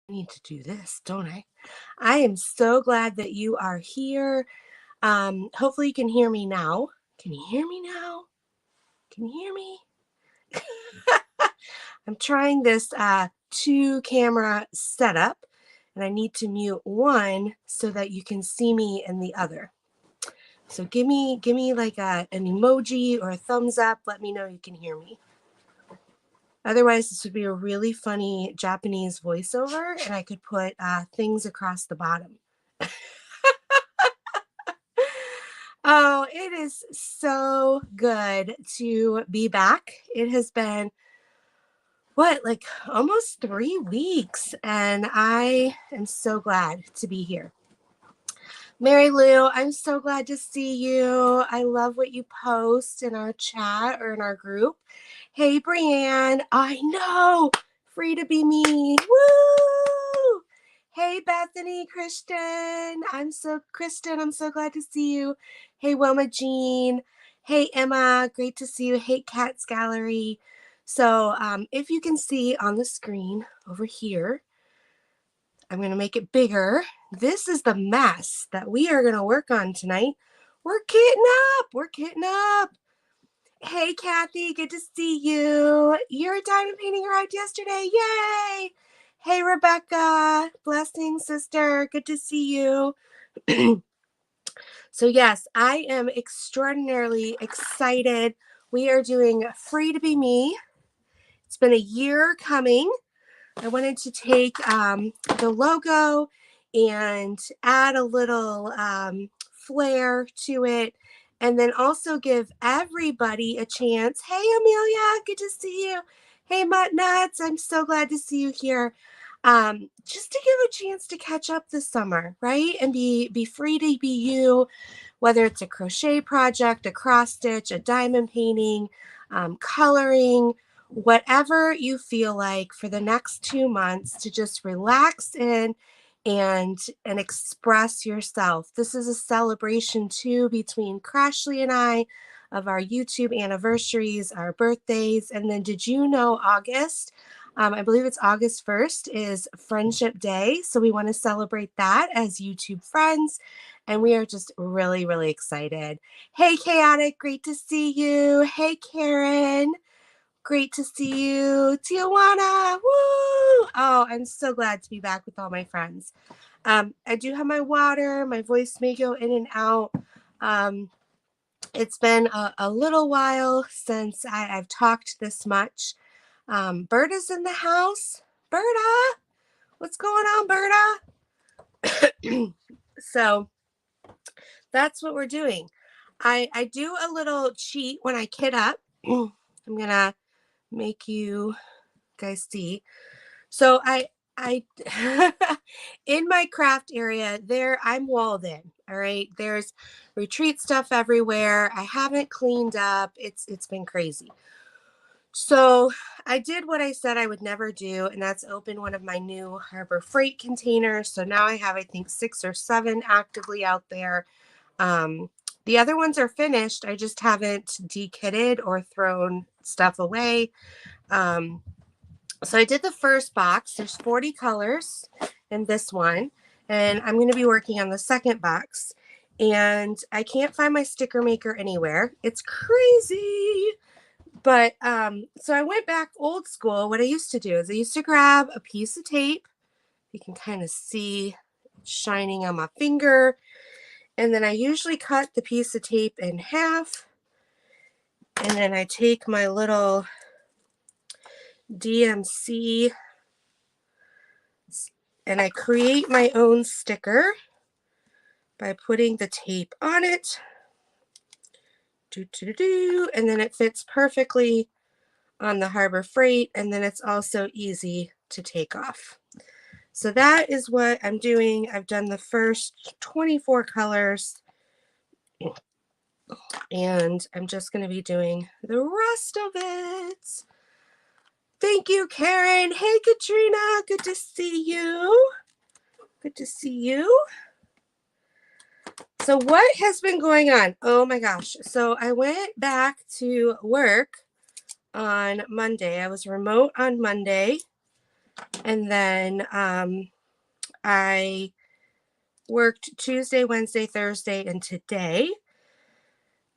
I need to do this, don't I? I am so glad that you are here. Hopefully you can hear me now. Can you hear me now? Can you hear me? I'm trying this 2-camera setup, and I need to mute one so that you can see me in the other. So give me like an emoji or a thumbs up. Let me know you can hear me. Otherwise, this would be a really funny Japanese voiceover, and I could put things across the bottom. Oh, it is so good to be back. It has been, like almost 3 weeks, and I am so glad to be here. Mary Lou, I'm so glad to see you. I love what you post in our chat or in our group. Hey, Brianne, I know, free to be me. Woo! Hey, Bethany, Kristen, I'm so glad to see you. Hey, Wilma Jean. Hey, Emma, great to see you. Hey, Cats Gallery. So if you can see on the screen over here, I'm going to make it bigger. This is the mess that we are going to work on tonight. We're kitting up. We're kitting up. Hey, Kathy, good to see you. Your diamond painting arrived yesterday. Yay. Hey, Rebecca. Blessings, sister. Good to see you. So, yes, I am extraordinarily excited. We are doing Free to Be Me. It's been a year coming. I wanted to take the logo and add a little flair to it, and then also give everybody a chance. Hey, Amelia, good to see you. Hey, Mutt Nuts, I'm so glad to see you here. Just to give a chance to catch up this summer, right? And be free to be you, whether it's a crochet project, a cross stitch, a diamond painting, coloring, whatever you feel like for the next 2 months, to just relax in and express yourself. This is a celebration too between Crashley and I of our YouTube anniversaries, our birthdays. And then did you know August, I believe it's August 1st, is Friendship Day. So we want to celebrate that as YouTube friends. And we are just really, really excited. Hey, Chaotic, great to see you. Hey, Karen. Great to see you. Tijuana. Woo! Oh, I'm so glad to be back with all my friends. I do have my water. My voice may go in and out. It's been a little while since I've talked this much. Berta's in the house. Berta, what's going on, Berta? So that's what we're doing. I do a little cheat when I kit up. I'm going to make you guys see. So I in my craft area there, I'm walled in. All right, there's retreat stuff everywhere. I haven't cleaned up. It's been crazy. So I did what I said I would never do, and that's open one of my new Harbor Freight containers. So now I have, I think, 6 or 7 actively out there. The other ones are finished. I just haven't de-kitted or thrown stuff away. So I did the first box. There's 40 colors in this one, and I'm going to be working on the second box. And I can't find my sticker maker anywhere. It's crazy. But so I went back old school. What I used to do is I used to grab a piece of tape. You can kind of see it shining on my finger. And then I usually cut the piece of tape in half. And then I take my little DMC and I create my own sticker by putting the tape on it. And then it fits perfectly on the Harbor Freight, and then it's also easy to take off. So that is what I'm doing. I've done the first 24 colors, and I'm just going to be doing the rest of it. Thank you, Karen. Hey, Katrina. Good to see you. Good to see you. So what has been going on? Oh my gosh. So I went back to work on Monday. I was remote on Monday. And then I worked Tuesday, Wednesday, Thursday, and today.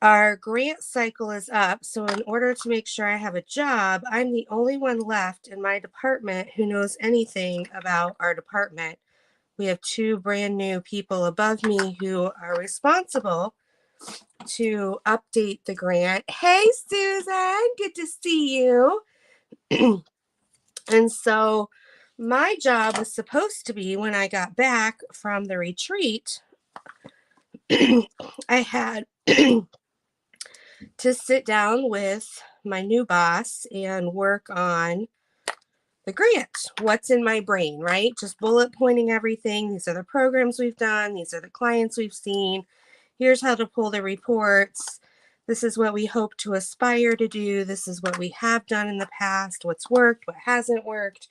Our grant cycle is up, so in order to make sure I have a job, I'm the only one left in my department who knows anything about our department. We have 2 brand new people above me who are responsible to update the grant. Hey, Susan, good to see you. And so my job was supposed to be, when I got back from the retreat, I had to sit down with my new boss and work on the grant. What's in my brain, right? Just bullet pointing everything. These are the programs we've done. These are the clients we've seen. Here's how to pull the reports. This is what we hope to aspire to do. This is what we have done in the past, what's worked, what hasn't worked,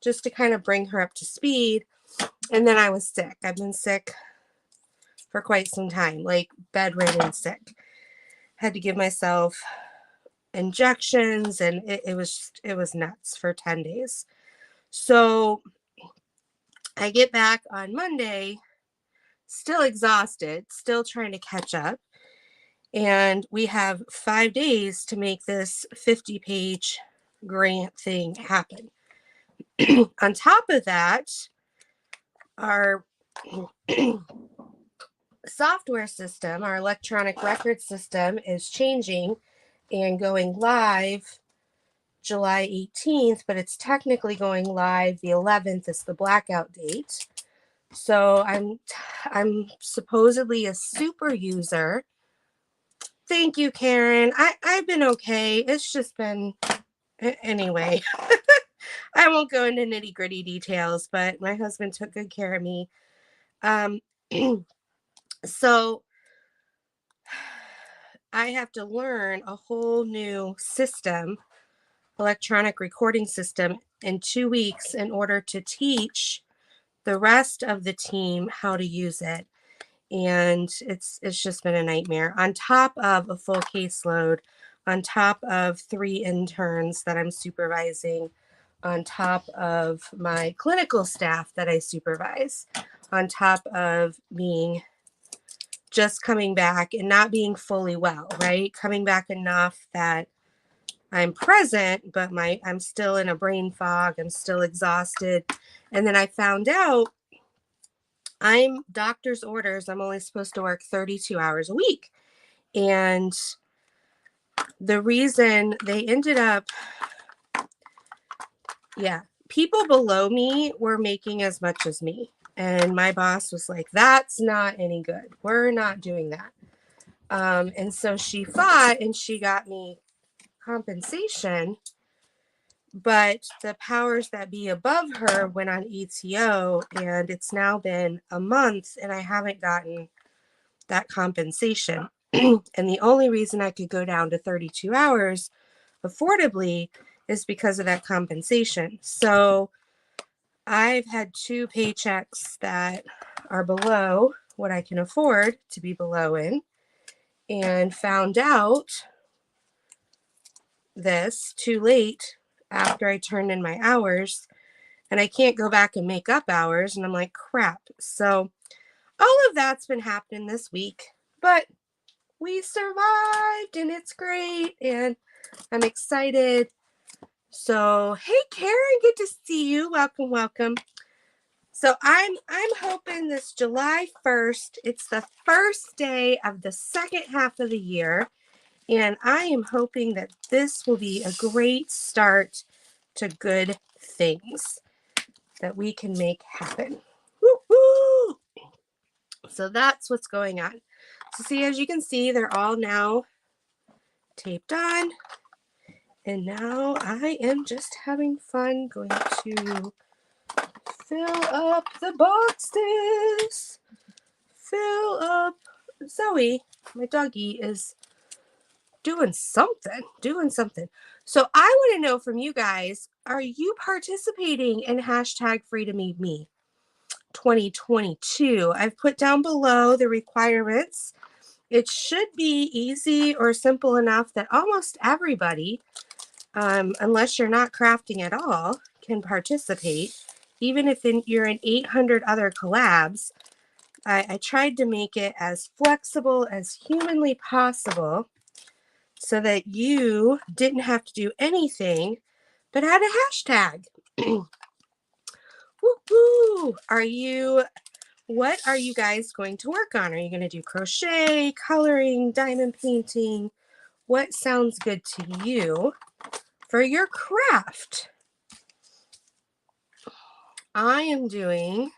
just to kind of bring her up to speed. And then I was sick. I've been sick for quite some time, like bedridden sick. Had to give myself injections, and it was nuts for 10 days. So I get back on Monday, still exhausted, still trying to catch up. And we have 5 days to make this 50-page grant thing happen. On top of that, our software system, our electronic record system, is changing and going live July 18th, but it's technically going live the 11th is the blackout date. So I'm supposedly a super user. Thank you, Karen. I've been okay. It's just been, anyway. I won't go into nitty-gritty details, but my husband took good care of me. So I have to learn a whole new system, electronic recording system, in 2 weeks in order to teach the rest of the team how to use it. And it's just been a nightmare, on top of a full caseload, on top of 3 interns that I'm supervising, on top of my clinical staff that I supervise, on top of being just coming back and not being fully well, right? Coming back enough that I'm present, but I'm still in a brain fog. I'm still exhausted. And then I found out I'm doctor's orders. I'm only supposed to work 32 hours a week. And the reason they ended up, people below me were making as much as me. And my boss was like, that's not any good. We're not doing that. And so she fought and she got me compensation. But the powers that be above her went on ETO, and it's now been a month and I haven't gotten that compensation. And the only reason I could go down to 32 hours affordably is because of that compensation. So I've had 2 paychecks that are below what I can afford to be below in, and found out this too late after I turned in my hours, and I can't go back and make up hours. And I'm like, crap. So all of that's been happening this week, but we survived and it's great. And I'm excited. So, hey, Karen, good to see you. Welcome, welcome. So I'm hoping this July 1st, it's the first day of the second half of the year. And I am hoping that this will be a great start to good things that we can make happen. Woo-hoo! So that's what's going on. So see, as you can see, they're all now taped on. And now I am just having fun going to fill up the boxes. Fill up. Zoe, my doggie, is doing something. So I want to know from you guys, are you participating in hashtag #FreedomMeMe 2022? I've put down below the requirements. It should be easy or simple enough that almost everybody, unless you're not crafting at all, can participate, even if you're in 800 other collabs. I tried to make it as flexible as humanly possible so that you didn't have to do anything but add a hashtag. Woo-hoo! What are you guys going to work on? Are you going to do crochet, coloring, diamond painting? What sounds good to you for your craft? I am doing,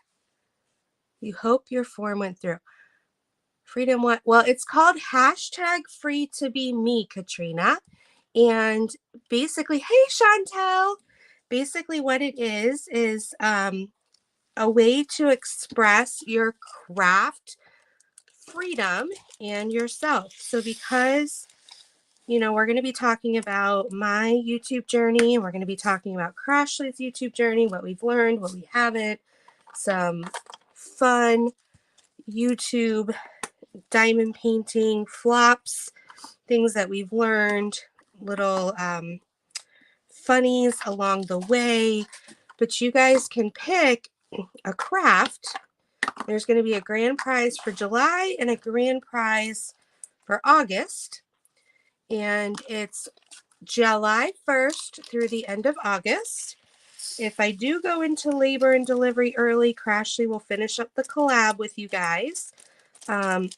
you hope your form went through. Freedom what? Well, it's called hashtag free to be me, Katrina. And basically, hey, Chantel. Basically what it is a way to express your craft freedom and yourself. So because, we're going to be talking about my YouTube journey, and we're going to be talking about Crashley's YouTube journey, what we've learned, what we haven't, some fun YouTube diamond painting flops, things that we've learned, little funnies along the way. But you guys can pick a craft. There's going to be a grand prize for July and a grand prize for August. And it's July 1st through the end of August. If I do go into labor and delivery early, Crashley will finish up the collab with you guys. I'm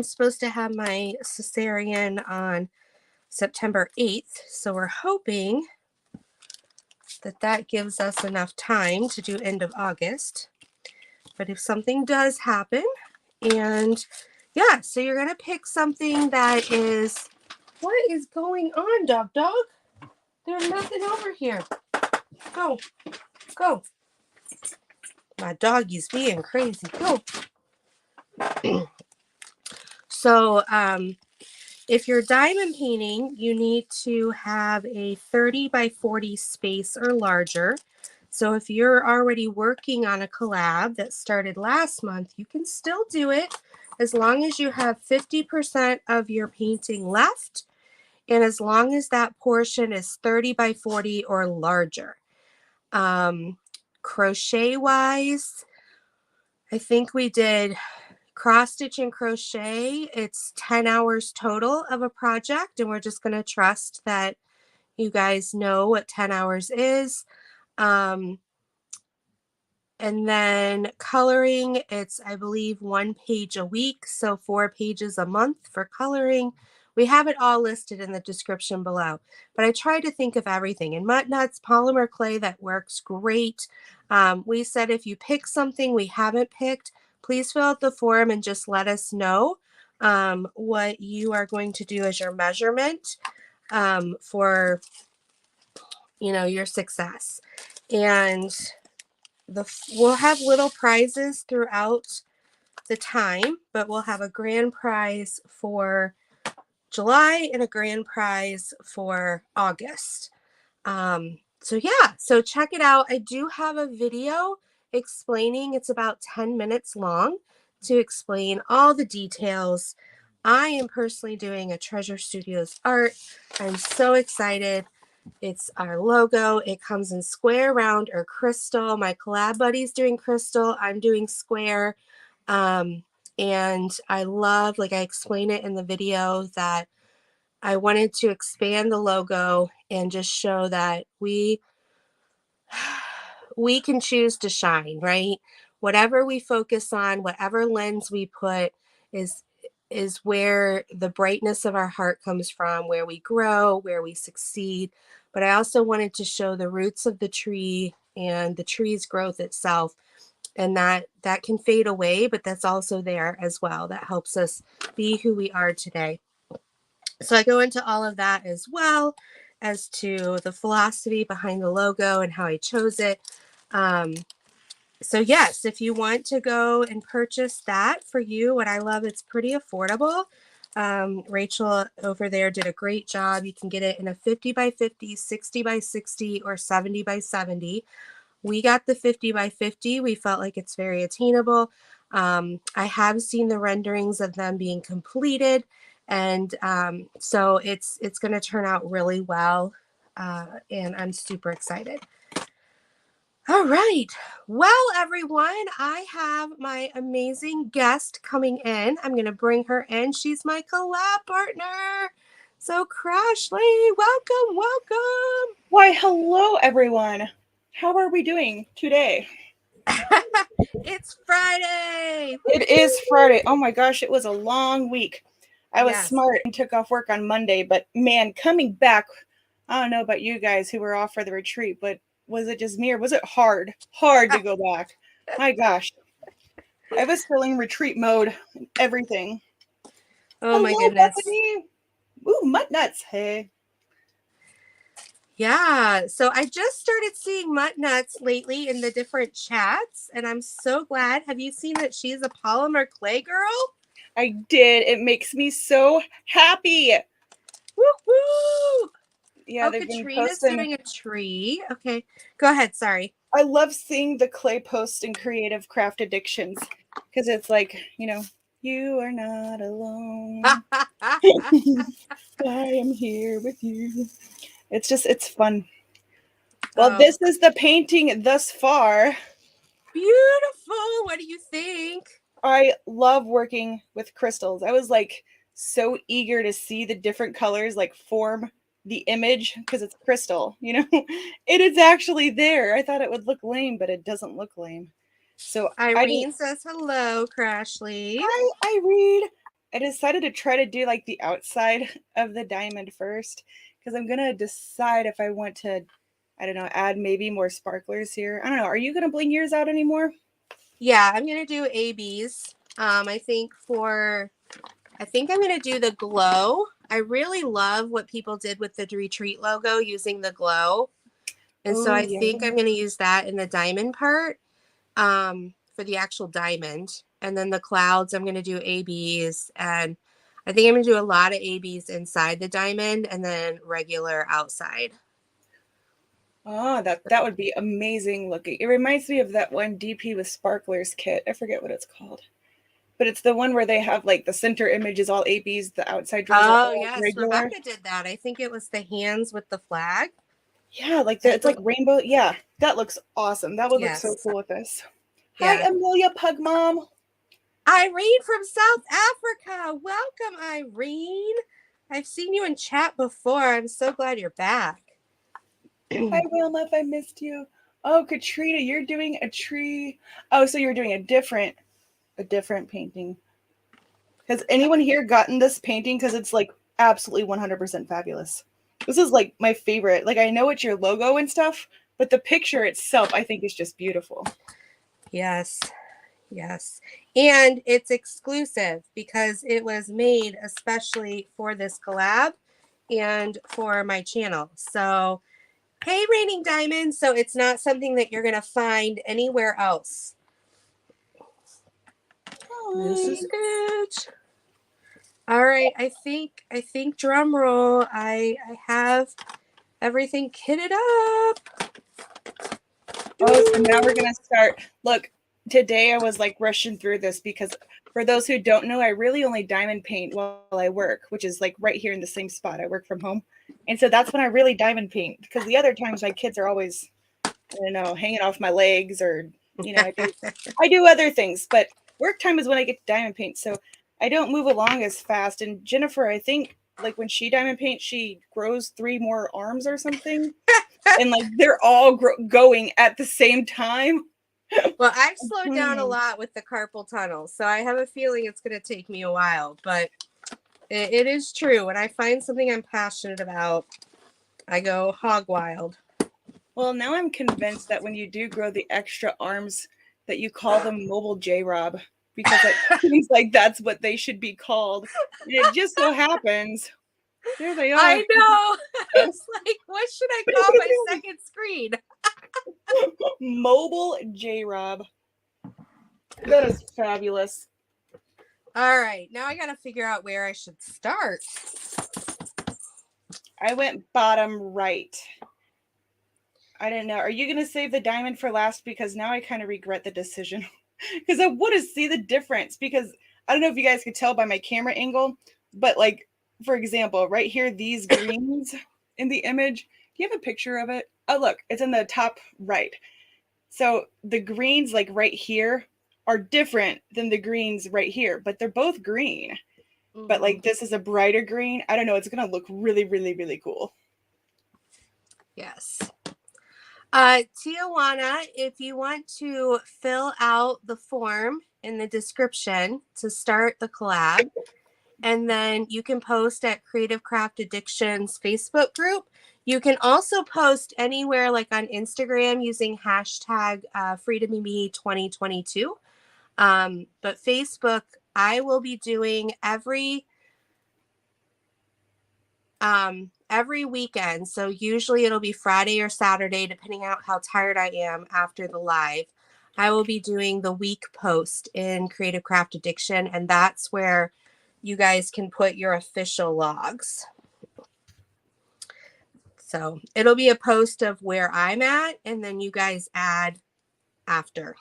supposed to have my cesarean on September 8th, so we're hoping that gives us enough time to do end of August. But if something does happen, and yeah, so you're going to pick something that is, what is going on, dog? There's nothing over here. Go. My doggy's being crazy. Go. So, if you're diamond painting, you need to have a 30 by 40 space or larger. So if you're already working on a collab that started last month, you can still do it as long as you have 50% of your painting left, and as long as that portion is 30 by 40 or larger. Crochet wise, I think we did cross stitch and crochet. It's 10 hours total of a project, and we're just going to trust that you guys know what 10 hours is. And then coloring, it's, I believe, 1 page a week, so 4 pages a month for coloring. We have it all listed in the description below, but I try to think of everything. And Mutt Nuts, polymer clay, that works great. We said if you pick something we haven't picked, please fill out the form and just let us know what you are going to do as your measurement for, your success. And we'll have little prizes throughout the time, but we'll have a grand prize for July and a grand prize for August. So yeah, so check it out. I do have a video explaining, it's about 10 minutes long, to explain all the details. I am personally doing a Treasure Studios art. I'm so excited. It's our logo. It comes in square, round, or crystal. My collab buddy's doing crystal. I'm doing square. And I love, like I explain it in the video, that I wanted to expand the logo and just show that we can choose to shine, right? Whatever we focus on, whatever lens we put is where the brightness of our heart comes from, where we grow, where we succeed. But I also wanted to show the roots of the tree and the tree's growth itself, and that can fade away, but that's also there as well. That helps us be who we are today. So I go into all of that as well as to the philosophy behind the logo and how I chose it. So yes, if you want to go and purchase that for you, what I love, it's pretty affordable. Rachel over there did a great job. You can get it in a 50 by 50, 60 by 60, or 70 by 70. We got the 50 by 50. We felt like it's very attainable. I have seen the renderings of them being completed, and so it's going to turn out really well. and I'm super excited. All right. Well, everyone, I have my amazing guest coming in. I'm going to bring her in. She's my collab partner. So, Crashley, welcome, welcome. Why, hello, everyone. How are we doing today? It's Friday. It is Friday. Oh my gosh, it was a long week. I was Yes. smart and took off work on Monday, but man, coming back, I don't know about you guys who were off for the retreat, but was it just me or was it hard? Hard to go back. My gosh. I was still in retreat mode and everything. Oh my Hello, goodness. Bethany. Ooh, mutt nuts. Hey. Yeah. So I just started seeing mutt nuts lately in the different chats, and I'm so glad. Have you seen that she's a polymer clay girl? I did. It makes me so happy. Woo woo! Yeah, Oh, they've been Katrina's posting. doing a tree. Okay. Go ahead. Sorry. I love seeing the clay posts in creative craft addictions because it's like, you are not alone. I am here with you. It's fun. Well, this is the painting thus far. Beautiful. What do you think? I love working with crystals. I was like so eager to see the different colors like form the image because it's crystal, It is actually there. I thought it would look lame, but it doesn't look lame. So Irene says hello, Crashley. Hi, Irene. I decided to try to do like the outside of the diamond first because I'm gonna decide if I want to, I don't know, add maybe more sparklers here. I don't know. Are you gonna bling yours out anymore? Yeah, I'm gonna do ABs. I think I'm gonna do the glow. I really love what people did with the retreat logo using the glow. And so I think I'm going to use that in the diamond part for the actual diamond. And then the clouds, I'm going to do ABs. And I think I'm going to do a lot of ABs inside the diamond and then regular outside. Oh, that would be amazing looking. It reminds me of that one DP with sparklers kit. I forget what it's called. But it's the one where they have like the center image is all ABs, the outside drills are all Yes. regular. Rebecca did that. I think it was the hands with the flag. Yeah, like it's like rainbow. Yeah, that looks awesome. That would look so cool with this. Yeah. Hi, Amelia Pug Mom. Irene from South Africa. Welcome, Irene. I've seen you in chat before. I'm so glad you're back. Hi, Wilma, if I missed you. Oh, Katrina, you're doing a tree. Oh, so you're doing a different painting. Has anyone here gotten this painting? Because it's like absolutely 100% fabulous. This is like my favorite. Like I know it's your logo and stuff, but the picture itself I think is just beautiful. Yes. Yes. And it's exclusive because it was made especially for this collab and for my channel. So, hey, Raining Diamonds. So it's not something that you're going to find anywhere else. This is it. All right. I think drum roll. I have everything kitted up. Oh, so now we're going to start. Look, today I was like rushing through this because for those who don't know, I really only diamond paint while I work, which is like right here in the same spot. I work from home. And so that's when I really diamond paint because the other times my kids are always, I don't know, hanging off my legs or, I do other things, but work time is when I get to diamond paint. So I don't move along as fast. And Jennifer, I think like when she diamond paints, she grows 3 more arms or something. And like they're all going at the same time. Well, I've slowed down a lot with the carpal tunnel, so I have a feeling it's going to take me a while, but it is true. When I find something I'm passionate about, I go hog wild. Well, now I'm convinced that when you do grow the extra arms, that you call them mobile J-Rob, because it seems like that's what they should be called. And it just so happens, there they are. I know. It's like, what should I call my second screen? Mobile J-Rob. That is fabulous. All right, now I got to figure out where I should start. I went bottom right. I don't know. Are you going to save the diamond for last? Because now I kind of regret the decision. Because I want to see the difference. Because I don't know if you guys could tell by my camera angle, but like, for example, right here, these greens in the image, you have a picture of it? Oh, look, it's in the top right. So the greens like right here are different than the greens right here, but they're both green. But like this is a brighter green. I don't know. It's going to look really, really, really cool. Yes. Tijuana, if you want to fill out the form in the description to start the collab, and then you can post at Creative Craft Addictions Facebook group. You can also post anywhere like on Instagram using hashtag FreedomMe2022. But Facebook, I will be doing every weekend. So usually it'll be Friday or Saturday, depending on how tired I am after the live. I will be doing the week post in Creative Craft Addiction, and that's where you guys can put your official logs. So it'll be a post of where I'm at, and then you guys add after.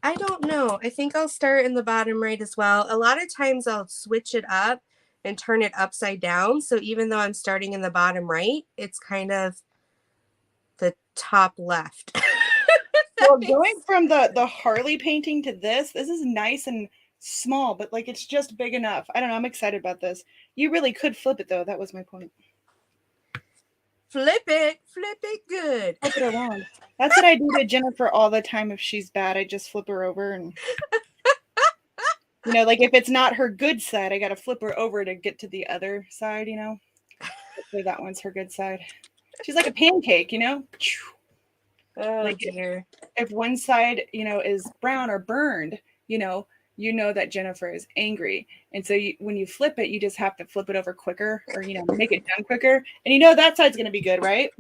I don't know. I think I'll start in the bottom right as well. A lot of times I'll switch it up and turn it upside down. So even though I'm starting in the bottom right, it's kind of the top left. Well, going from the Harley painting to this is nice and small, but like it's just big enough. I don't know. I'm excited about this. You really could flip it though. That was my point. Flip it good. Flip it around. That's what I do to Jennifer all the time. If she's bad, I just flip her over, and you know, like if it's not her good side, I got to flip her over to get to the other side. You know, hopefully that one's her good side. She's like a pancake, you know. Oh like dear. If one side, you know, is brown or burned, you know that Jennifer is angry, and so when you flip it, you just have to flip it over quicker, or you know, make it done quicker, and you know that side's gonna be good, right?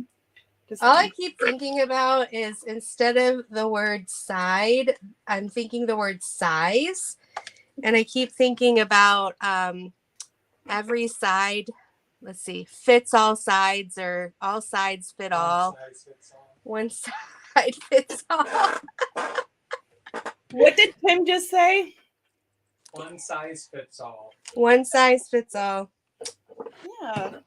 All I keep thinking about is instead of the word side, I'm thinking the word size, and I keep thinking about every side. Let's see, fits all sides, or all sides fit all. One side fits all. What did Tim just say? One size fits all. One size fits all. Yeah,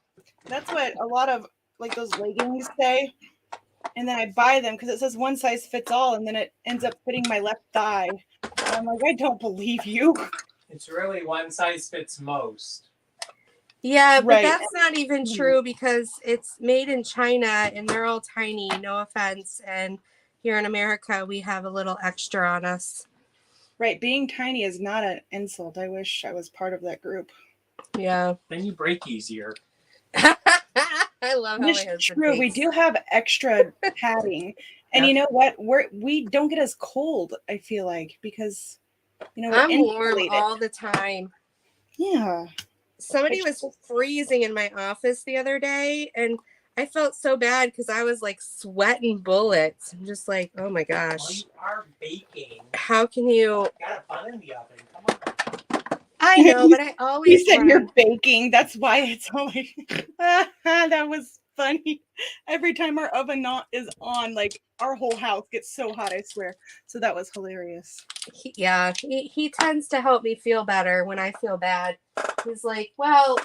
that's what a lot of like those leggings say. And then I buy them because it says one size fits all, and then it ends up fitting my left thigh. And I'm like, I don't believe you. It's really one size fits most. Yeah, but Right. that's not even true because it's made in China and they're all tiny, no offense. And here in America, we have a little extra on us. Right. Being tiny is not an insult. I wish I was part of that group. Yeah. Then you break easier. I love how It's true. We do have extra padding. And you know what? We don't get as cold, I feel like, because, you know, I'm warm all the time. Yeah. Somebody was freezing in my office the other day, and I felt so bad because I was like sweating bullets. I'm just like, oh my gosh. Well, you are baking. How can you? You got a bun in the oven. Come on. I know, but I always. You said you're baking. That's why it's always. That was funny. Every time our oven is on, like our whole house gets so hot, I swear. So that was hilarious. He tends to help me feel better when I feel bad. He's like, well,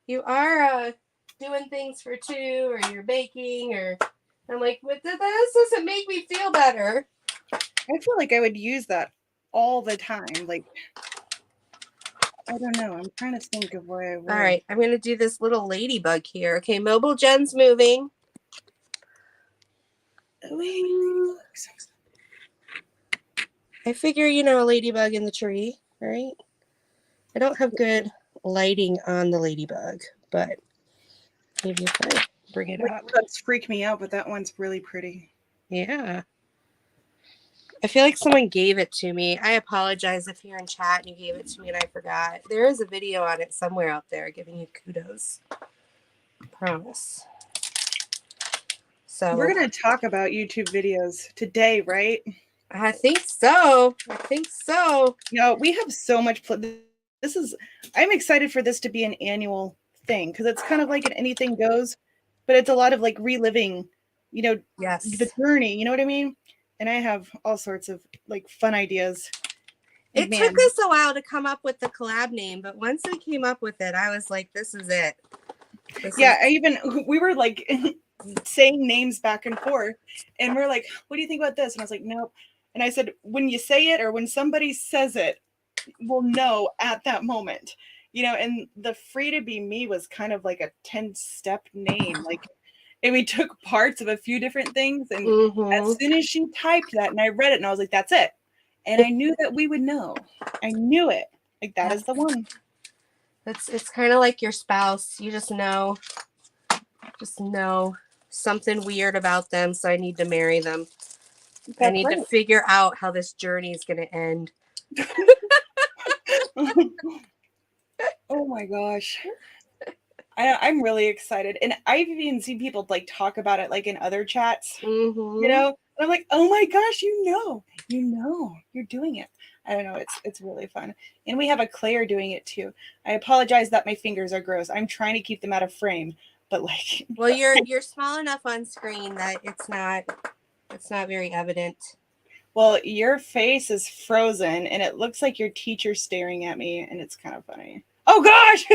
you are doing things for two, or you're baking, or I'm like, but this doesn't make me feel better. I feel like I would use that all the time. Like, I don't know. I'm trying to think of where I would. All right, I'm gonna do this little ladybug here. Okay, mobile Jen's moving. Ooh. I figure, you know, a ladybug in the tree, right? I don't have good lighting on the ladybug, but maybe if I bring it up. That's freak me out, but that one's really pretty. Yeah. I feel like someone gave it to me. I apologize if you're in chat and you gave it to me and I forgot. There is a video on it somewhere out there giving you kudos. Promise. So we're going to talk about YouTube videos today, right? I think so. No, we have so much. I'm excited for this to be an annual thing because it's kind of like an anything goes, but it's a lot of like reliving, you know, yes, the journey. You know what I mean? And I have all sorts of like fun ideas. It Man. took us a while to come up with the collab name, but once we came up with it, I was like, this is it. Yeah, we were like saying names back and forth, and we're like, what do you think about this? And I was like, nope. And I said, when you say it or when somebody says it, we'll know at that moment. And the Free to Be Me was kind of like a 10-step name. Like, and we took parts of a few different things, and as soon as she typed that and I read it, and I was like, that's it. And I knew that we would know. I knew it. Like, that is the one. It's kind of like your spouse. You just know something weird about them, so I need to marry them. I need to figure out how this journey is going to end. Oh my gosh. I'm really excited. And I've even seen people like talk about it like in other chats, And I'm like, oh my gosh, you're doing it. I don't know. It's really fun. And we have a Claire doing it too. I apologize that my fingers are gross. I'm trying to keep them out of frame, but like. Well, you're small enough on screen that it's not very evident. Well, your face is frozen and it looks like your teacher's staring at me, and it's kind of funny. Oh gosh!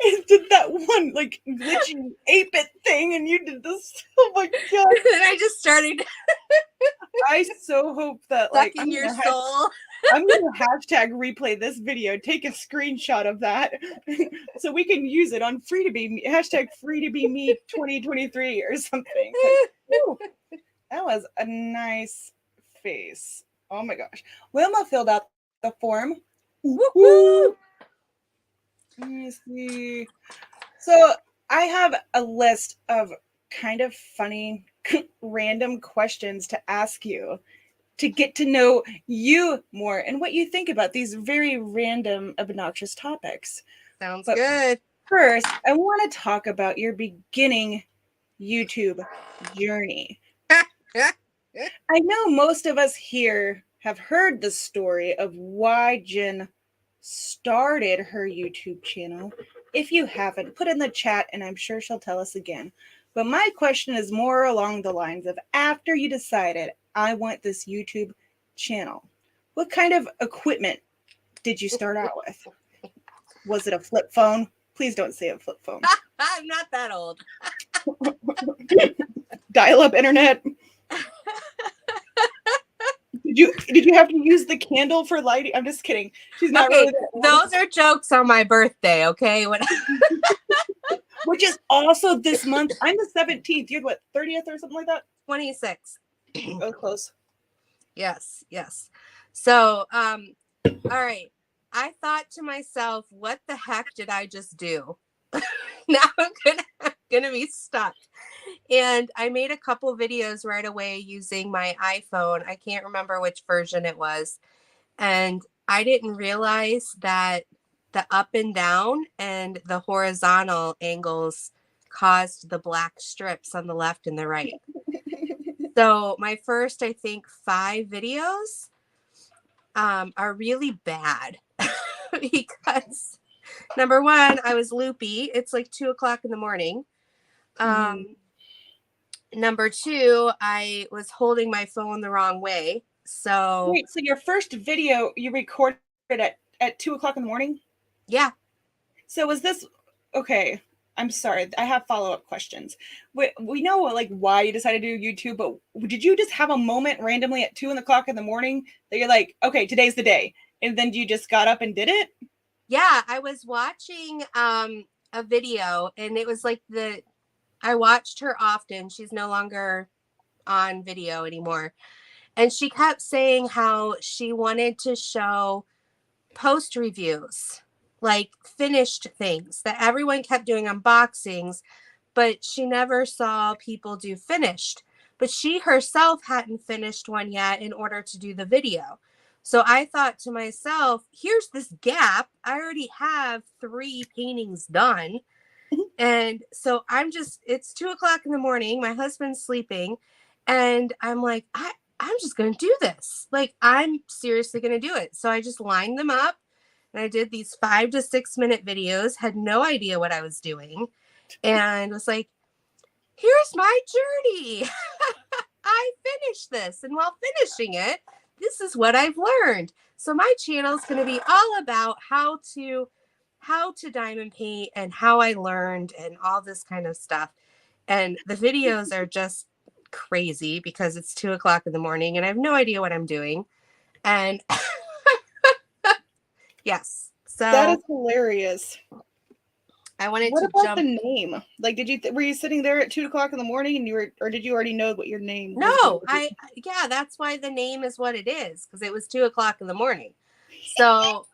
I did that one like glitchy 8-bit thing, and you did this. Oh my god! And I just started. I so hope that like sucking your soul. I'm gonna hashtag replay this video, take a screenshot of that, so we can use it on Free to Be Me, hashtag Free to Be Me 2023 or something. Whew, that was a nice face. Oh my gosh! Wilma filled out the form. Woo-hoo! Let me see. So I have a list of kind of funny, random questions to ask you to get to know you more and what you think about these very random, obnoxious topics. Sounds good. First, I want to talk about your beginning YouTube journey. I know most of us here have heard the story of why Jen started her YouTube channel. If you haven't, put in the chat and I'm sure she'll tell us again. But my question is more along the lines of, after you decided, I want this YouTube channel, what kind of equipment did you start out with? Was it a flip phone? Please don't say a flip phone. I'm not that old. Dial-up internet? Did you have to use the candle for lighting? I'm just kidding. She's not really that old. Those are jokes on my birthday, okay? Which is also this month. I'm the 17th. You're what, 30th or something like that? 26. Oh, close. Yes. So, all right. I thought to myself, what the heck did I just do? Now I'm gonna be stuck. And I made a couple videos right away using my iPhone. I can't remember which version it was. And I didn't realize that the up and down and the horizontal angles caused the black strips on the left and the right. So my first, I think, 5 videos are really bad because number one, I was loopy. It's like 2:00 in the morning. Number 2, I was holding my phone the wrong way. So wait, so your first video you recorded at 2:00 in the morning? Yeah. So was this okay? I'm sorry, I have follow-up questions. We know like why you decided to do YouTube, but did you just have a moment randomly at 2:00 in the morning that you're like, okay, today's the day, and then you just got up and did it? Yeah, I was watching a video, and it was like I watched her often. She's no longer on video anymore. And she kept saying how she wanted to show post reviews, like finished things, that everyone kept doing unboxings, but she never saw people do finished. But she herself hadn't finished one yet in order to do the video. So I thought to myself, here's this gap. I already have 3 paintings done. And so it's 2:00 in the morning. My husband's sleeping. And I'm like, I'm just going to do this. Like, I'm seriously going to do it. So I just lined them up and I did these 5 to 6 minute videos, had no idea what I was doing. And was like, here's my journey. I finished this. And while finishing it, this is what I've learned. So my channel is going to be all about how to diamond paint and how I learned and all this kind of stuff. And the videos are just crazy because it's 2:00 in the morning and I have no idea what I'm doing. And yes, That so is hilarious. I wanted What to about jump. the name? Like, were you sitting there at 2:00 in the morning and or did you already know what your name was No, gonna be? yeah, that's why the name is what it is, because it was 2:00 in the morning. So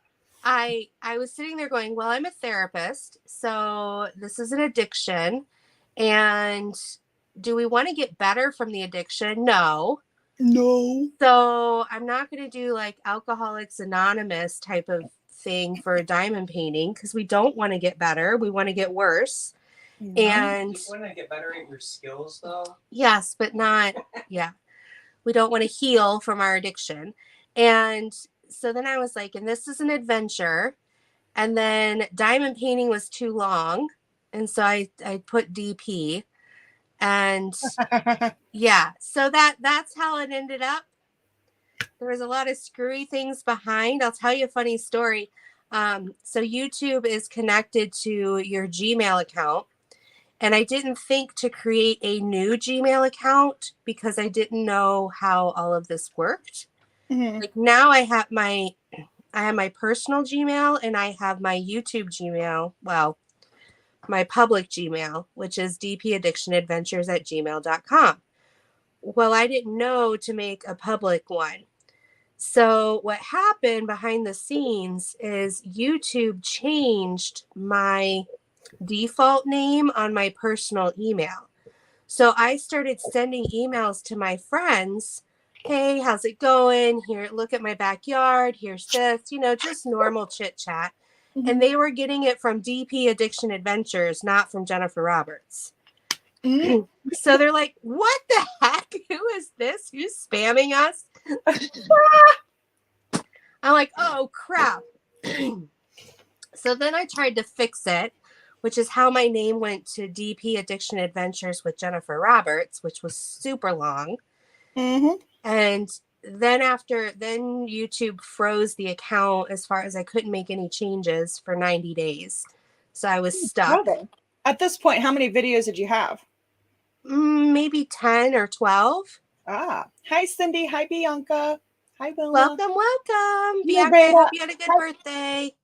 I was sitting there going, well, I'm a therapist, so this is an addiction. And do we want to get better from the addiction? No. No. So I'm not going to do like Alcoholics Anonymous type of thing for diamond painting because we don't want to get better. We want to get worse. And You want to get better at your skills, though? yes, but not, yeah. We don't want to heal from our addiction. And so then I was like, and this is an adventure. And then diamond painting was too long. And so I put DP. And yeah, so that's how it ended up. There was a lot of screwy things behind. I'll tell you a funny story. So YouTube is connected to your Gmail account. And I didn't think to create a new Gmail account because I didn't know how all of this worked. Mhm. Like now I have my personal Gmail and I have my YouTube Gmail. Well, my public Gmail, which is DpAddictionAdventures@gmail.com. Well, I didn't know to make a public one. So what happened behind the scenes is YouTube changed my default name on my personal email. So I started sending emails to my friends. Hey, how's it going? Here, look at my backyard. Here's this, just normal chit chat. And they were getting it from DP Addiction Adventures, not from Jennifer Roberts. Mhm. So they're like, what the heck? Who is this? Who's spamming us? I'm like, oh, crap. So then I tried to fix it, which is how my name went to DP Addiction Adventures with Jennifer Roberts, which was super long. Mhm. And then YouTube froze the account as far as I couldn't make any changes for 90 days. So I was stuck. Okay. At this point, how many videos did you have? Maybe 10 or 12. Ah. Hi, Cindy. Hi, Bianca. Hi, Wilma. Welcome. Hi, Bianca, I hope you had a good Hi. birthday.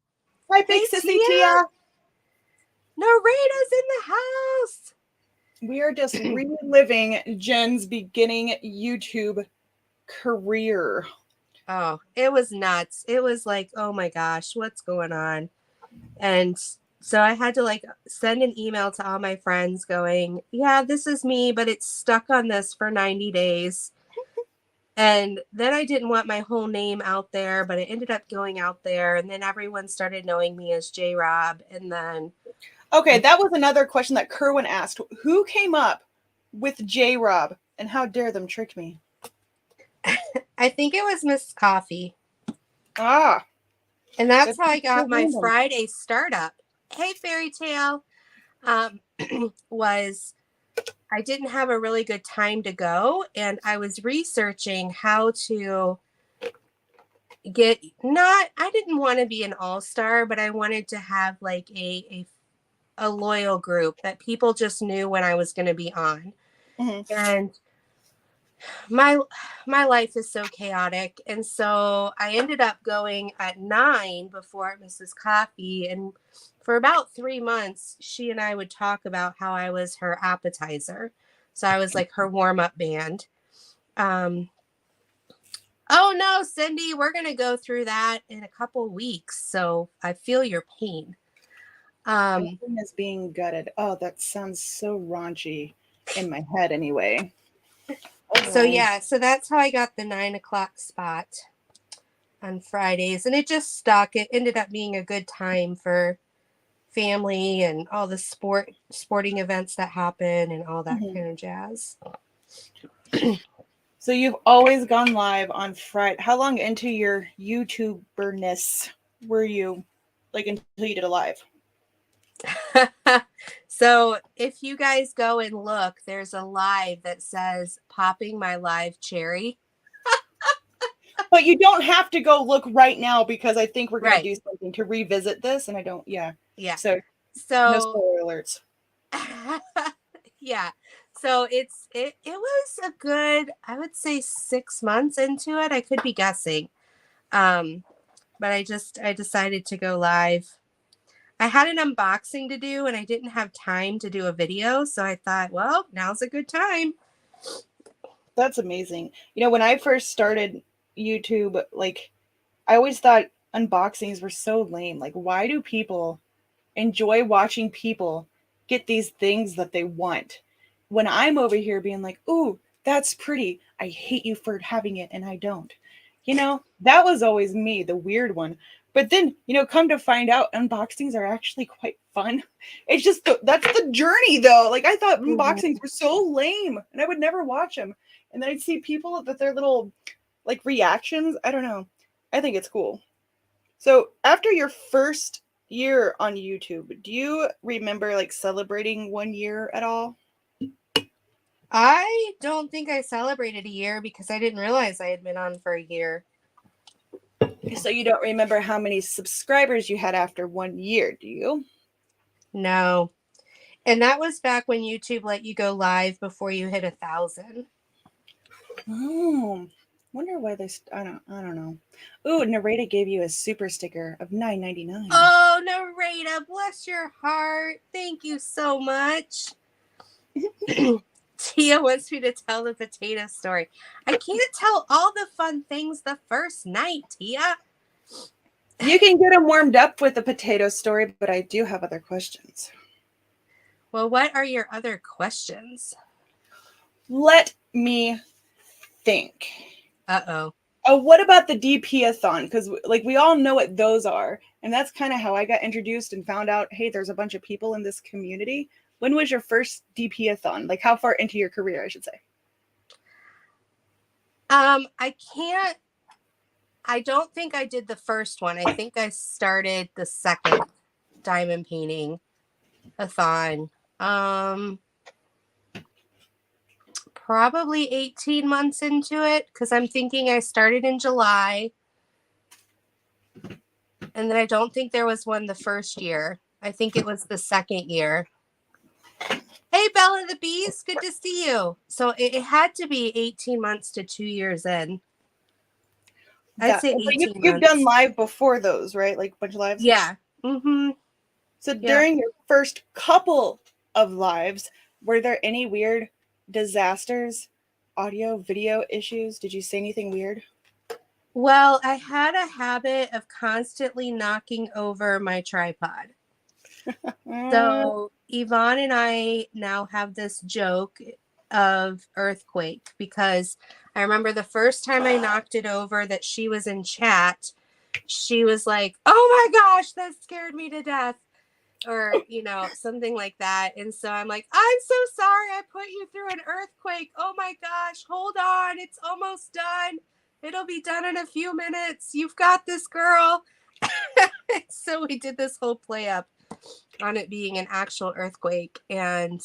Hi, Big Hey, Sissy Tia. Tia. Narita's in the house. We are just reliving Jen's beginning YouTube career. Oh, it was nuts. It was like, oh my gosh, what's going on? And so I had to send an email to all my friends going, yeah, this is me, but it's stuck on this for 90 days. And then I didn't want my whole name out there, but it ended up going out there. And then everyone started knowing me as J Rob. And then Okay, that was another question that Kerwin asked. Who came up with J Rob and how dare them trick me? I think it was Miss Coffee. Ah. And that's how I so got my random. Friday startup. Hey, Fairy Tale. Was I didn't have a really good time to go, and I was researching how to I didn't want to be an all-star, but I wanted to have like a loyal group that people just knew when I was going to be on. Mhm. And my life is so chaotic, and so I ended up going at 9 before Mrs. Coffee, and for about 3 months she and I would talk about how I was her appetizer. So I was like her warm-up band. Oh no, Cindy, we're gonna go through that in a couple weeks, so I feel your pain. Everything is being gutted. Oh, that sounds so raunchy in my head anyway. So yeah, so that's how I got the 9 o'clock spot on Fridays, and it just stuck. It ended up being a good time for family and all the sporting events that happen and all that kind of jazz. So you've always gone live on Friday. How long into your YouTuberness were you, like until you did a live? So if you guys go and look, there's a live that says popping my live cherry. But you don't have to go look right now because I think we're going to Right. do something to revisit this, and I don't. Yeah. Yeah. So no So spoiler alerts. yeah. So it was a good, I would say 6 months into it. I could be guessing. But I decided to go live. I had an unboxing to do and I didn't have time to do a video, so I thought, well, now's a good time. That's amazing. You know, when I first started YouTube, like I always thought unboxings were so lame. Like, why do people enjoy watching people get these things that they want when I'm over here being like, ooh, that's pretty. I hate you for having it and I don't. You know, that was always me, the weird one. But then, you know, come to find out unboxings are actually quite fun. It's just that's the journey though. Like I thought unboxings were so lame and I would never watch them. And then I'd see people that their little like reactions. I don't know. I think it's cool. So after your first year on YouTube, do you remember like celebrating 1 year at all? I don't think I celebrated a year because I didn't realize I had been on for a year. So you don't remember how many subscribers you had after 1 year, do you? No. And that was back when YouTube let you go live before you hit 1,000. Oh, wonder why they. I don't know. Ooh, Narita gave you a super sticker of $9.99. Oh, Narita, bless your heart. Thank you so much. Tia wants me to tell the potato story. I can't tell all the fun things the first night, Tia. You can get them warmed up with the potato story, but I do have other questions. Well, what are your other questions? Let me think. Uh-oh. Oh, what about the DP-a-thon? Because like we all know what those are, and that's kind of how I got introduced and found out, hey, there's a bunch of people in this community. When was your first DP-a-thon? Like how far into your career, I should say? I don't think I did the first one. I think I started the second diamond painting a-thon. Probably 18 months into it because I'm thinking I started in July. And then I don't think there was one the first year. I think it was the second year. Hey, Bella the Beast, good to see you. So it had to be 18 months to 2 years in. I'd say 18 you've months. done live before those, right? Like a bunch of lives? Yeah. Mm-hmm. So during your first couple of lives, were there any weird disasters, audio, video issues? Did you say anything weird? Well, I had a habit of constantly knocking over my tripod. So Yvonne and I now have this joke of earthquake because I remember the first time I knocked it over that she was in chat, she was like, oh my gosh, that scared me to death. Or, you know, something like that. And so I'm like, I'm so sorry I put you through an earthquake. Oh my gosh, hold on. It's almost done. It'll be done in a few minutes. You've got this, girl. So we did this whole play up on it being an actual earthquake. And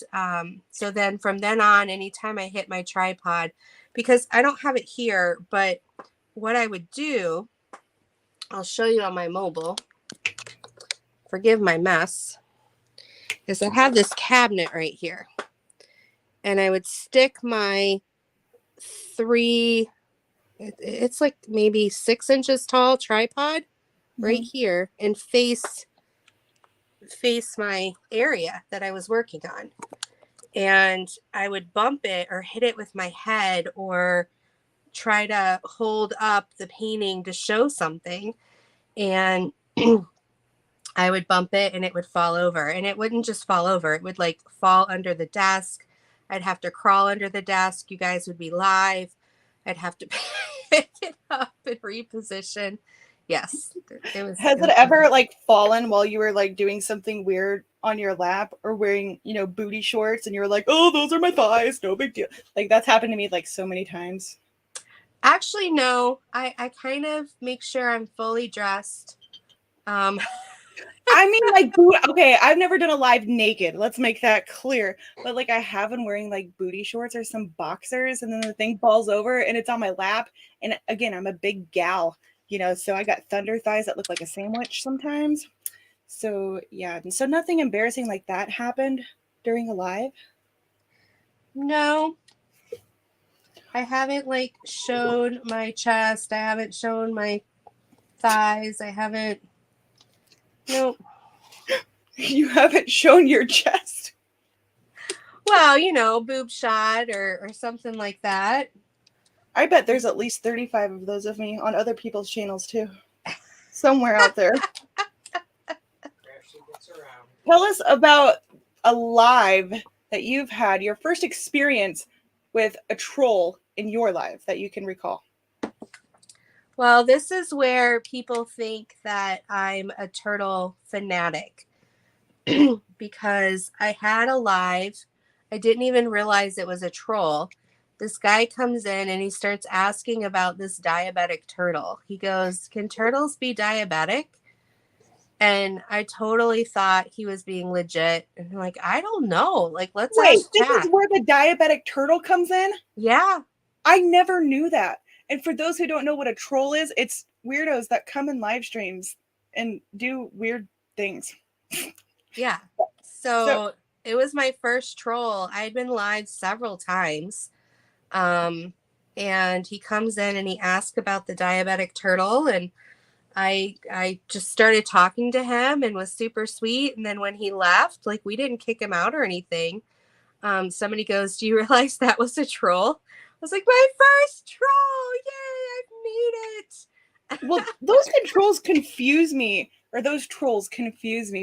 so then from then on, anytime I hit my tripod, because I don't have it here, but what I would do, I'll show you on my mobile. Forgive my mess, is I have this cabinet right here. And I would stick my it's like maybe 6 inches tall tripod right here and face my area that I was working on. And I would bump it or hit it with my head or try to hold up the painting to show something. And I would bump it and it would fall over. And it wouldn't just fall over. It would like fall under the desk. I'd have to crawl under the desk. You guys would be live. I'd have to pick it up and reposition. Yes. Has it ever like fallen while you were like doing something weird on your lap or wearing, you know, booty shorts and you were like, oh, those are my thighs. No big deal. Like that's happened to me like so many times. Actually, no. I kind of make sure I'm fully dressed. I mean, like, okay, I've never done a live naked. Let's make that clear. But like, I have been wearing like booty shorts or some boxers, and then the thing falls over and it's on my lap. And again, I'm a big gal, so I got thunder thighs that look like a sandwich sometimes. So yeah, and so nothing embarrassing like that happened during a live. No, I haven't like shown my chest. I haven't shown my thighs. I haven't. Nope. You haven't shown your chest. Well, boob shot or something like that. I bet there's at least 35 of those of me on other people's channels too. Somewhere out there. Crashley gets around. Tell us about a live that you've had, your first experience with a troll in your life that you can recall. Well, this is where people think that I'm a turtle fanatic because I had a live. I didn't even realize it was a troll. This guy comes in and he starts asking about this diabetic turtle. He goes, "Can turtles be diabetic?" And I totally thought he was being legit. And I'm like, I don't know. Like, let's Wait, ask this chat. is where the diabetic turtle comes in? Yeah. I never knew that. And for those who don't know what a troll is, it's weirdos that come in live streams and do weird things. Yeah. So it was my first troll. I had been live several times. And he comes in and he asks about the diabetic turtle, and I just started talking to him and was super sweet. And then when he left, like, we didn't kick him out or anything. Somebody goes, "Do you realize that was a troll?" I was like, "My first troll! Yay, I've made it!" Well, those trolls confuse me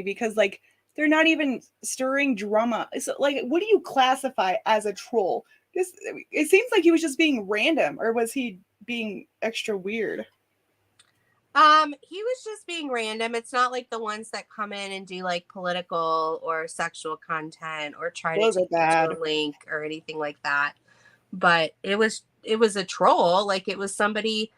because, like, they're not even stirring drama. So, like, what do you classify as a troll? It seems like he was just being random, or was he being extra weird? He was just being random. It's not like the ones that come in and do like political or sexual content or try Those to are take you bad. to a link or anything like that. But it was a troll. Like, it was somebody,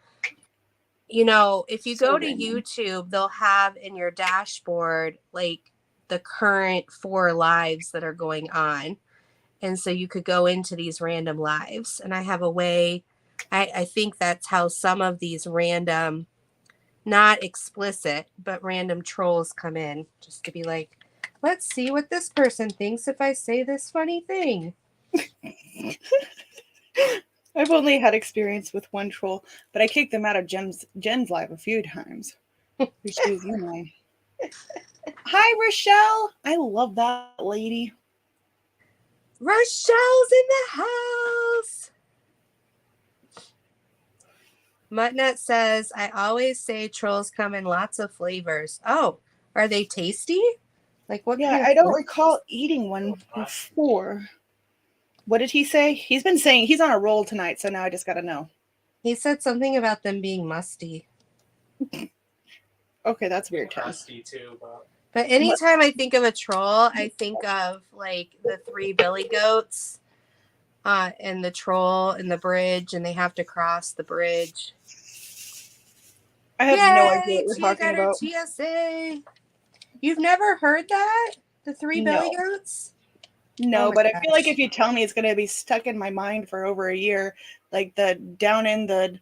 if you So go to random. YouTube, they'll have in your dashboard like the current 4 lives that are going on. And so you could go into these random lives. And I have a way, I think that's how some of these random, not explicit, but random trolls come in, just to be like, let's see what this person thinks if I say this funny thing. I've only had experience with one troll, but I kicked them out of Jen's live a few times. Hi, Rochelle. I love that lady. Rochelle's in the house. Muttnut says, "I always say trolls come in lots of flavors." Oh, are they tasty? Like, what kind of I don't flavors? recall eating one before. What did he say? He's been saying he's on a roll tonight, so now I just got to know. He said something about them being musty. Okay, that's weird, Tim. Rusty too, But anytime I think of a troll, I think of like the 3 billy goats and the troll and the bridge, and they have to cross the bridge. I have no idea what you're Tia talking got her about. TSA. You've never heard that? The 3 billy goats? No, Oh my but I gosh. feel like if you tell me, it's going to be stuck in my mind for over a year. Like the Down in the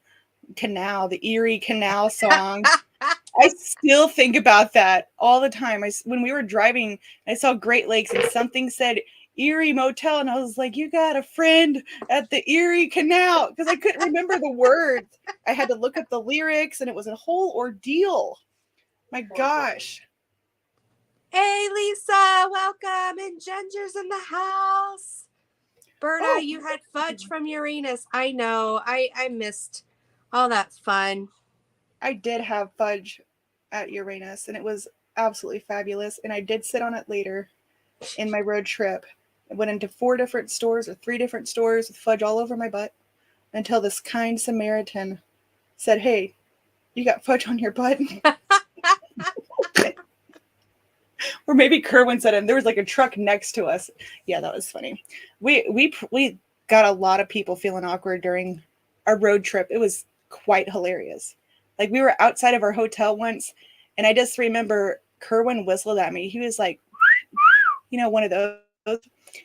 Canal, the Erie Canal song. I still think about that all the time. When we were driving, I saw Great Lakes and something said Erie Motel, and I was like, "You got a friend at the Erie Canal," because I couldn't remember the words. I had to look up the lyrics, and it was a whole ordeal. My gosh. Hey, Lisa, welcome. And Ginger's in the house. Berta, Oh. you had fudge from Uranus. I know. I missed all that fun. I did have fudge at Uranus, and it was absolutely fabulous. And I did sit on it later in my road trip. I went into 4 different stores or 3 different stores with fudge all over my butt until this kind Samaritan said, "Hey, you got fudge on your butt?" Or maybe Kerwin said it, and there was like a truck next to us. Yeah, that was funny. We got a lot of people feeling awkward during our road trip. It was quite hilarious. Like, we were outside of our hotel once, and I just remember Kerwin whistled at me. He was like, one of those.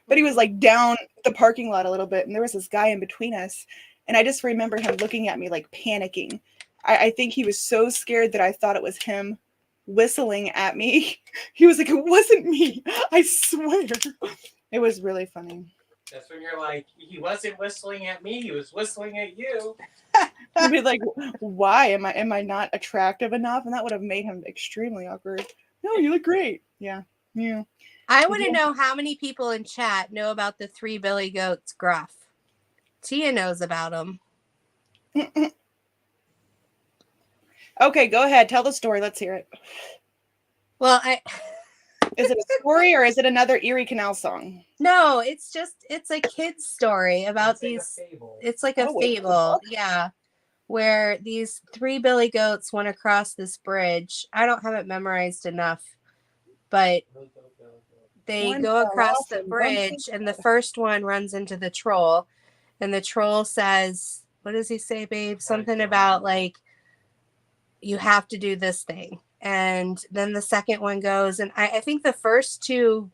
But he was like down the parking lot a little bit, and there was this guy in between us. And I just remember him looking at me like panicking. I think he was so scared that I thought it was him whistling at me. He was like, it wasn't me. I swear. It was really funny. That's when you're like, he wasn't whistling at me, he was whistling at you. He'd be like, why? Am I not attractive enough? And that would have made him extremely awkward. No, you look great. Yeah. Yeah. I want to know how many people in chat know about the 3 billy goats gruff. Tia knows about them. Okay, go ahead. Tell the story. Let's hear it. Well, Is it a story or is it another Erie Canal song? No, it's a kid's story about It's it's like a fable. Yeah. Where these 3 billy goats went across this bridge. I don't have it memorized enough, but they go across the bridge and the first one runs into the troll, and the troll says, what does he say, babe? Something about like, you have to do this thing. And then the second one goes, and I think the first 2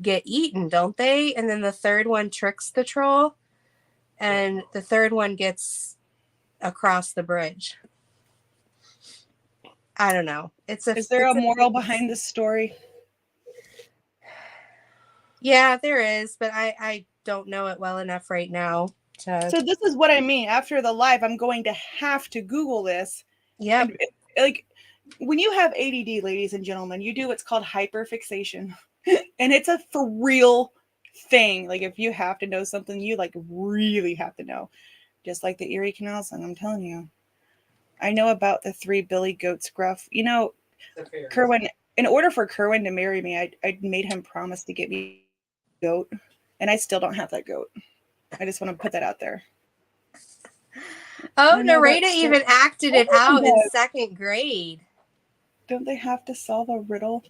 get eaten, don't they? And then the third one tricks the troll, and the third one gets across the bridge. I don't know. Is there a moral behind this story? Yeah, there is, but I don't know it well enough right now. So this is what I mean. After the live, I'm going to have to Google this. Yeah. Like, when you have ADD, ladies and gentlemen, you do what's called hyperfixation. And it's a for real thing. Like, if you have to know something, you like really have to know. Just like the Erie Canal song, I'm telling you. I know about the 3 billy goats gruff. Kerwin, in order for Kerwin to marry me, I made him promise to get me a goat. And I still don't have that goat. I just want to put that out there. Oh, Narita even acted it out in 2nd grade. Don't they have to solve a riddle?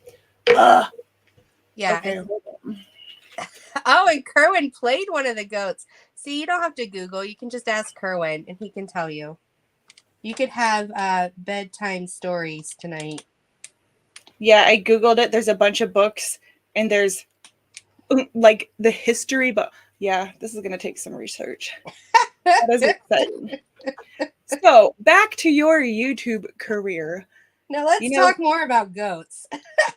Yeah. Okay. Oh, and Kerwin played one of the goats. See, you don't have to Google. You can just ask Kerwin, and he can tell you. You could have bedtime stories tonight. Yeah, I Googled it. There's a bunch of books, and there's like the history, but yeah, this is going to take some research. That is exciting. So, back to your YouTube career. Now let's talk more about goats.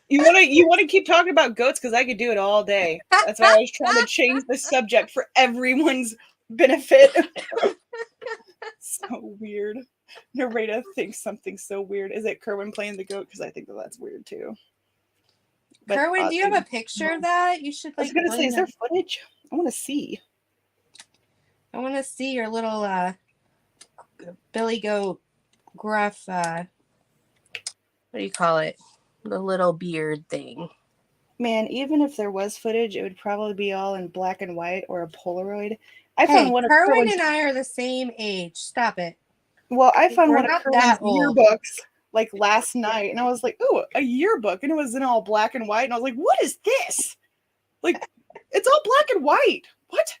You want to keep talking about goats, because I could do it all day. That's why I was trying to change the subject for everyone's benefit. So weird. Narita thinks something so weird. Is it Kerwin playing the goat? Because I think that's weird too. But Kerwin, do you have a picture of that? You should. I was gonna say, is there footage? I want to see. I want to see your little billy goat gruff. What do you call it? The little beard thing. Man, even if there was footage, it would probably be all in black and white or a Polaroid. I found one of Kerwin and I are the same age. Stop it. Well, I found one of Kerwin's old. yearbooks like last night, and I was like, "Ooh, a yearbook!" And it was in all black and white, and I was like, "What is this? Like, it's all black and white. What?"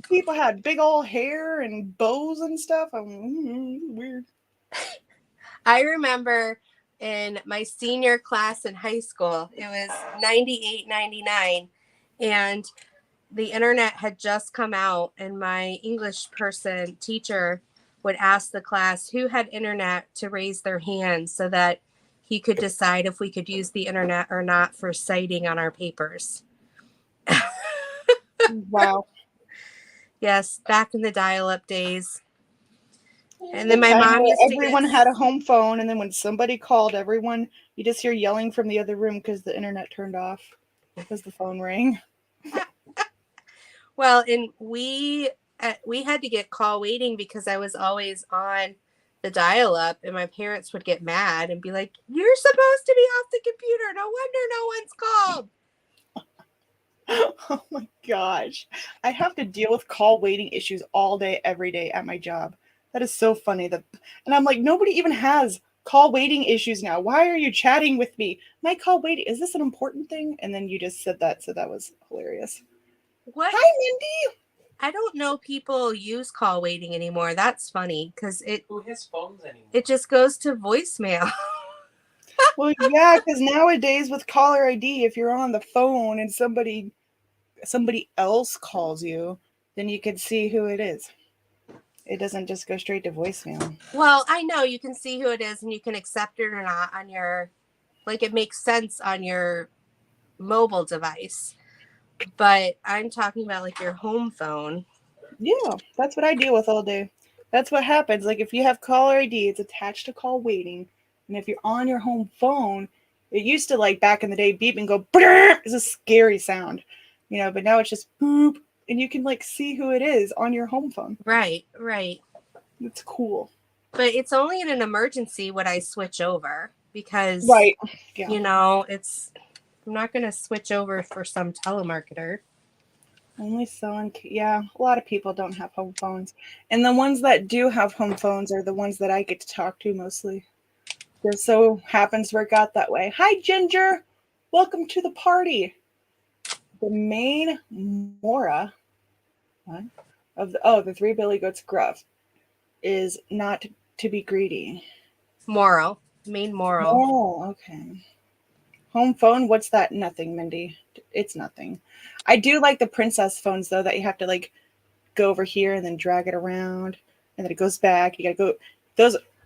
People had big old hair and bows and stuff. Weird. I remember in my senior class in high school, it was 98, 99, and the internet had just come out, and my English teacher would ask the class who had internet to raise their hands so that he could decide if we could use the internet or not for citing on our papers. Wow. Yes, back in the dial-up days. And then my mom everyone had a home phone, and then when somebody called everyone, you just hear yelling from the other room because the internet turned off because the phone rang. Well, and we had to get call waiting because I was always on the dial-up, and my parents would get mad and be like, "You're supposed to be off the computer. No wonder no one's called." Oh my gosh. I have to deal with call waiting issues all day, every day at my job. That is so funny. And I'm like, nobody even has call waiting issues now. Why are you chatting with me? My call waiting, is this an important thing? And then you just said that, so that was hilarious. What? Hi, Mindy. I don't know people use call waiting anymore. That's funny because Who has phones anymore? it just goes to voicemail. Well, yeah, because nowadays with caller ID, if you're on the phone and somebody else calls you, then you can see who it is. It doesn't just go straight to voicemail. Well, I know you can see who it is and you can accept it or not on your, like, it makes sense on your mobile device. But I'm talking about like your home phone. Yeah, that's what I deal with all day. That's what happens. Like if you have caller ID, it's attached to call waiting. And if you're on your home phone, it used to like back in the day beep and go brrr. It's a scary sound. But now it's just boop and you can like see who it is on your home phone. Right, right. It's cool. But it's only in an emergency would I switch over because, Right. Yeah. I'm not going to switch over for some telemarketer. Only so, yeah, a lot of people don't have home phones. And the ones that do have home phones are the ones that I get to talk to mostly. Just so happens to work out that way. Hi, Ginger. Welcome to the party. The main Mora of the Three Billy Goats gruff is not to be greedy. Main moral. Oh, okay. Home phone, what's that? Nothing, Mindy. It's nothing. I do like the princess phones, though, that you have to, like, go over here and then drag it around, and then it goes back. You gotta go.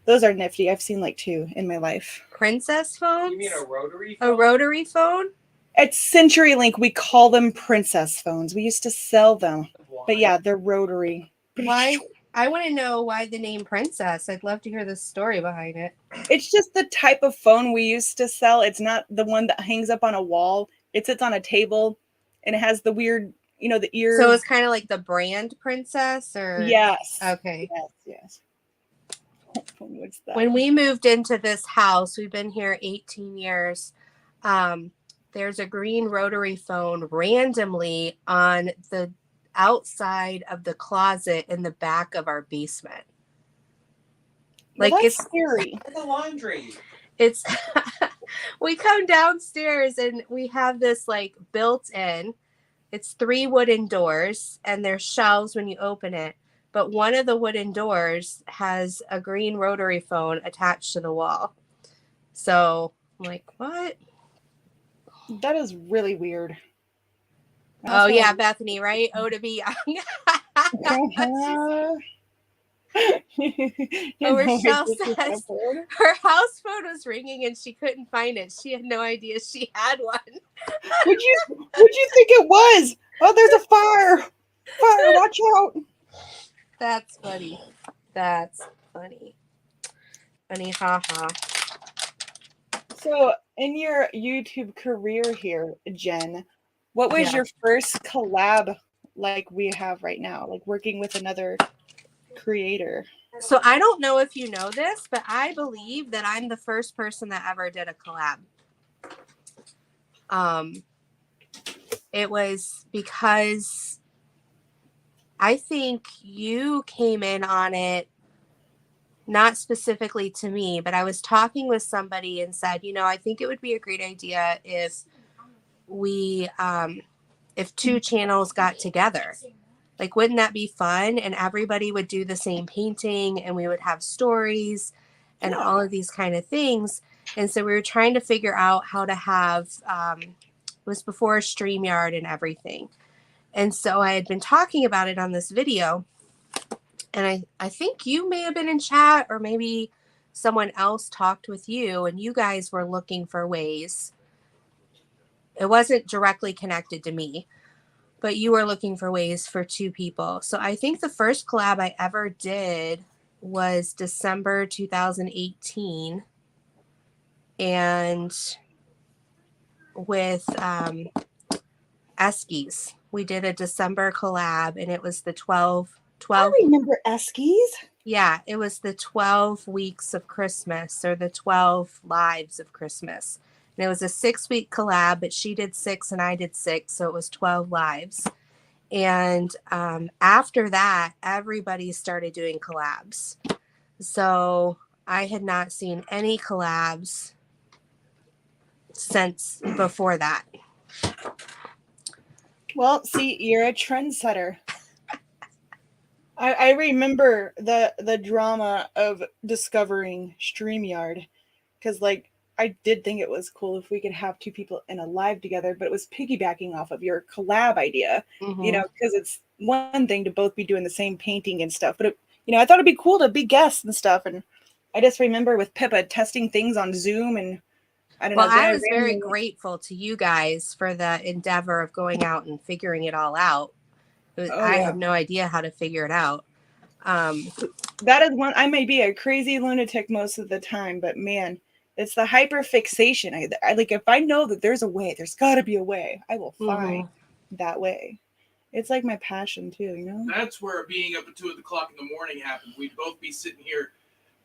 Those are nifty. I've seen, like, 2 in my life. Princess phones? You mean a rotary phone? A rotary phone? At CenturyLink, we call them princess phones. We used to sell them. Why? But, yeah, they're rotary. Why? I want to know why the name Princess. I'd love to hear the story behind it. It's just the type of phone we used to sell. It's not the one that hangs up on a wall. It sits on a table, and it has the weird, the ears. So it's kind of like the brand Princess, or yes. Okay. Yes. What's that? When we moved into this house, we've been here 18 years. There's a green rotary phone randomly on the outside of the closet in the back of our basement. Well, Like that's it's scary. In the laundry. It's we come downstairs and we have this like built in. It's 3 wooden doors and there's shelves when you open it. But one of the wooden doors has a green rotary phone attached to the wall. So I'm like, what? That is really weird. Oh yeah, Bethany, right? Oh, to be young. Rochelle says her house phone was ringing and she couldn't find it. She had no idea she had one. What'd you think it was? Oh, there's a fire! Fire! Watch out! That's funny. Funny, haha. So, in your YouTube career here, Jen, what was your first collab like we have right now? Like working with another creator? So I don't know if you know this, but I believe that I'm the first person that ever did a collab. It was because I think you came in on it, not specifically to me, but I was talking with somebody and said, I think it would be a great idea if we, if 2 channels got together. Like, wouldn't that be fun? And everybody would do the same painting and we would have stories and all of these kind of things. And so we were trying to figure out how to have, it was before StreamYard and everything. And so I had been talking about it on this video. And I think you may have been in chat or maybe someone else talked with you and you guys were looking for ways. It wasn't directly connected to me, but you were looking for ways for 2 people. So I think the first collab I ever did was December 2018. And with Eskies. We did a December collab and it was the 12. I remember Eskies. Yeah, it was the 12 weeks of Christmas or the 12 lives of Christmas. And it was a 6-week collab, but she did 6 and I did 6. So it was 12 lives. And after that, everybody started doing collabs. So I had not seen any collabs since before that. Well, see, you're a trendsetter. I remember the drama of discovering StreamYard because, like, I did think it was cool if we could have two people in a live together, but it was piggybacking off of your collab idea, you know, because it's one thing to both be doing the same painting and stuff, but it, you know, I thought it'd be cool to be guests and stuff. And I just remember with Pippa testing things on Zoom, and I don't know. Well, I was very grateful to you guys for the endeavor of going out and figuring it all out. I have no idea how to figure it out. That is one. I may be a crazy lunatic most of the time, but man, it's the hyper fixation. I like, if I know that there's a way, there's got to be a way. I will find that way. It's like my passion too, you know. That's where being up at 2 o'clock in the morning happened. We'd both be sitting here,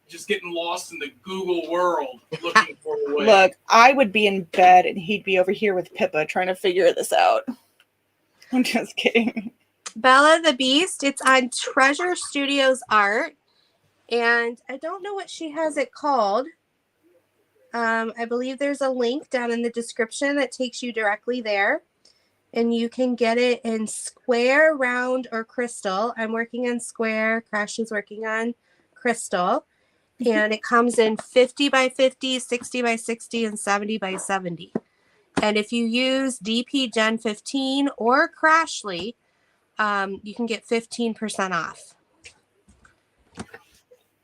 just getting lost in the Google world, looking for a way. Look, I would be in bed and he'd be over here with Pippa trying to figure this out. I'm just kidding. Bella the Beast. It's on Treasure Studios Art, and I don't know what she has it called. I believe there's a link down in the description that takes you directly there, and you can get it in square, round, or crystal. I'm working on square. Crashley's working on crystal, and it comes in 50 by 50, 60 by 60, and 70 by 70. And if you use DP Gen 15 or Crashley, you can get 15% off.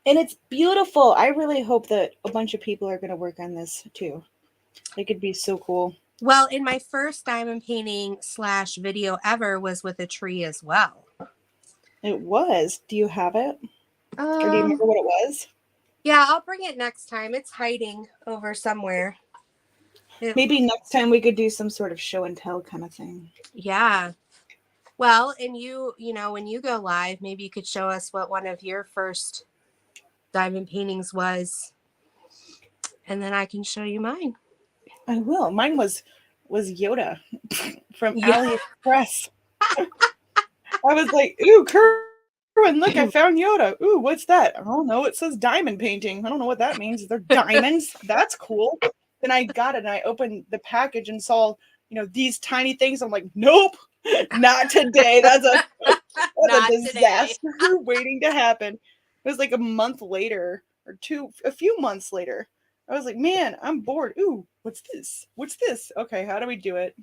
And it's beautiful. I really hope that a bunch of people are going to work on this too. It could be so cool. Well, in my first diamond painting / video ever was with a tree as well. It was. Do you have it? Or do you remember what it was? Yeah, I'll bring it next time. It's hiding over somewhere. Maybe next time we could do some sort of show and tell kind of thing. Yeah. Well, and you know, when you go live, maybe you could show us what one of your first diamond paintings was, and then I can show you mine. I will. Mine was Yoda from AliExpress. I was like, ooh, Kerwin, look, I found Yoda. Ooh, what's that? I don't know. It says diamond painting. I don't know what that means. They're diamonds. That's cool. Then I got it and I opened the package and saw, you know, these tiny things. I'm like, nope, not today. That's a disaster waiting to happen. It was like a month later or a few months later. I was like, man, I'm bored. Ooh, what's this? What's this? Okay, how do we do it?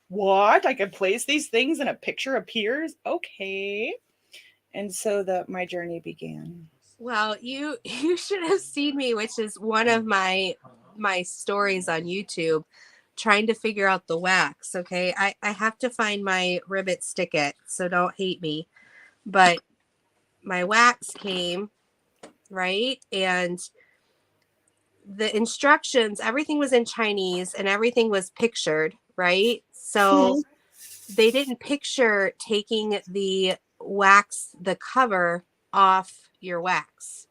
What? I can place these things and a picture appears? Okay. And so my journey began. Well, you should have seen me, which is one of my stories on YouTube, trying to figure out the wax. Okay, I have to find my ribbit stick it, so don't hate me. But my wax came, right? And the instructions, everything was in Chinese and everything was pictured, right? So they didn't picture taking the wax, the cover off your wax.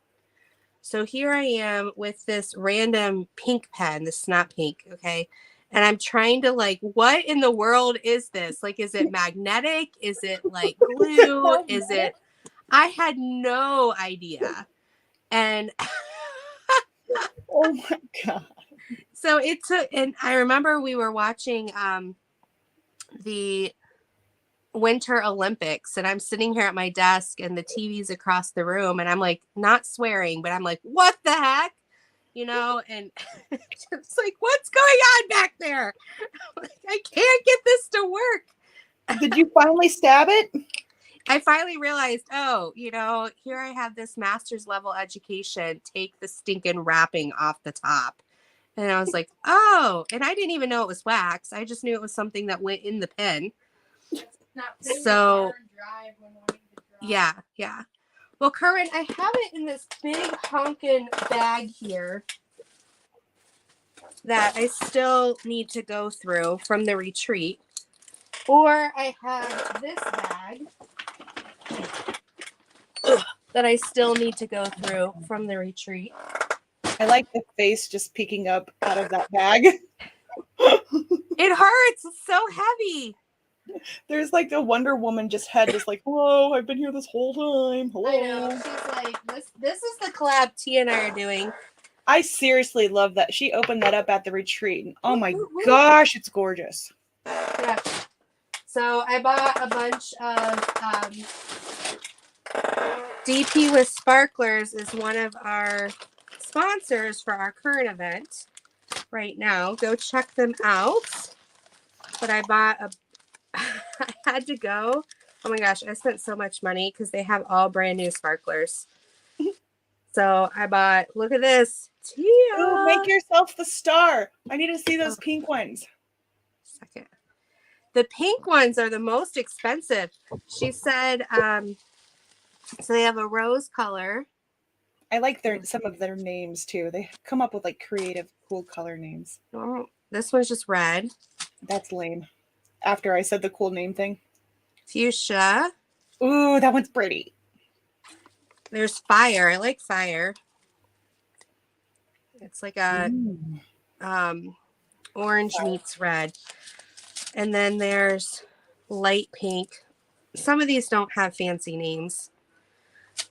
So here I am with this random pink pen, this snot pink, okay? And I'm trying to like, what in the world is this? Like, is it magnetic? Is it like glue? Is it? I had no idea. And oh my God. So it took, and I remember we were watching the Winter Olympics, and I'm sitting here at my desk and the TV's across the room, and I'm like, not swearing, but I'm like, what the heck? You know, and it's like, what's going on back there? Like, I can't get this to work. Did you finally stab it? I finally realized, oh, you know, here I have this master's level education. Take the stinking wrapping off the top. And I was like, oh, and I didn't even know it was wax. I just knew it was something that went in the pen. So, yeah. Well, Curran, I have it in this big honkin' bag here that I still need to go through from the retreat. Or I have this bag that I still need to go through from the retreat. I like the face just peeking up out of that bag. It hurts. It's so heavy. There's like a Wonder Woman head just like, hello, I've been here this whole time. Hello. I know. She's like, this is the collab T and I are doing. I seriously love that. She opened that up at the retreat. And oh my gosh, it's gorgeous. Yeah. So I bought a bunch of DP with Sparklers is one of our sponsors for our current event. right now. Go check them out. But I bought a, I had to go. Oh my gosh, I spent so much money because they have all brand new sparklers. So I bought, look at this, Tia. Ooh, make yourself the star. I need to see those Oh. pink ones. Second. The pink ones are the most expensive. She said, so they have a rose color. I like some of their names too. They come up with like creative, cool color names. This one's just red. That's lame. After I said the cool name thing. Fuchsia. Ooh, that one's pretty. There's fire. I like fire. It's like a orange meets red. And then there's light pink. Some of these don't have fancy names.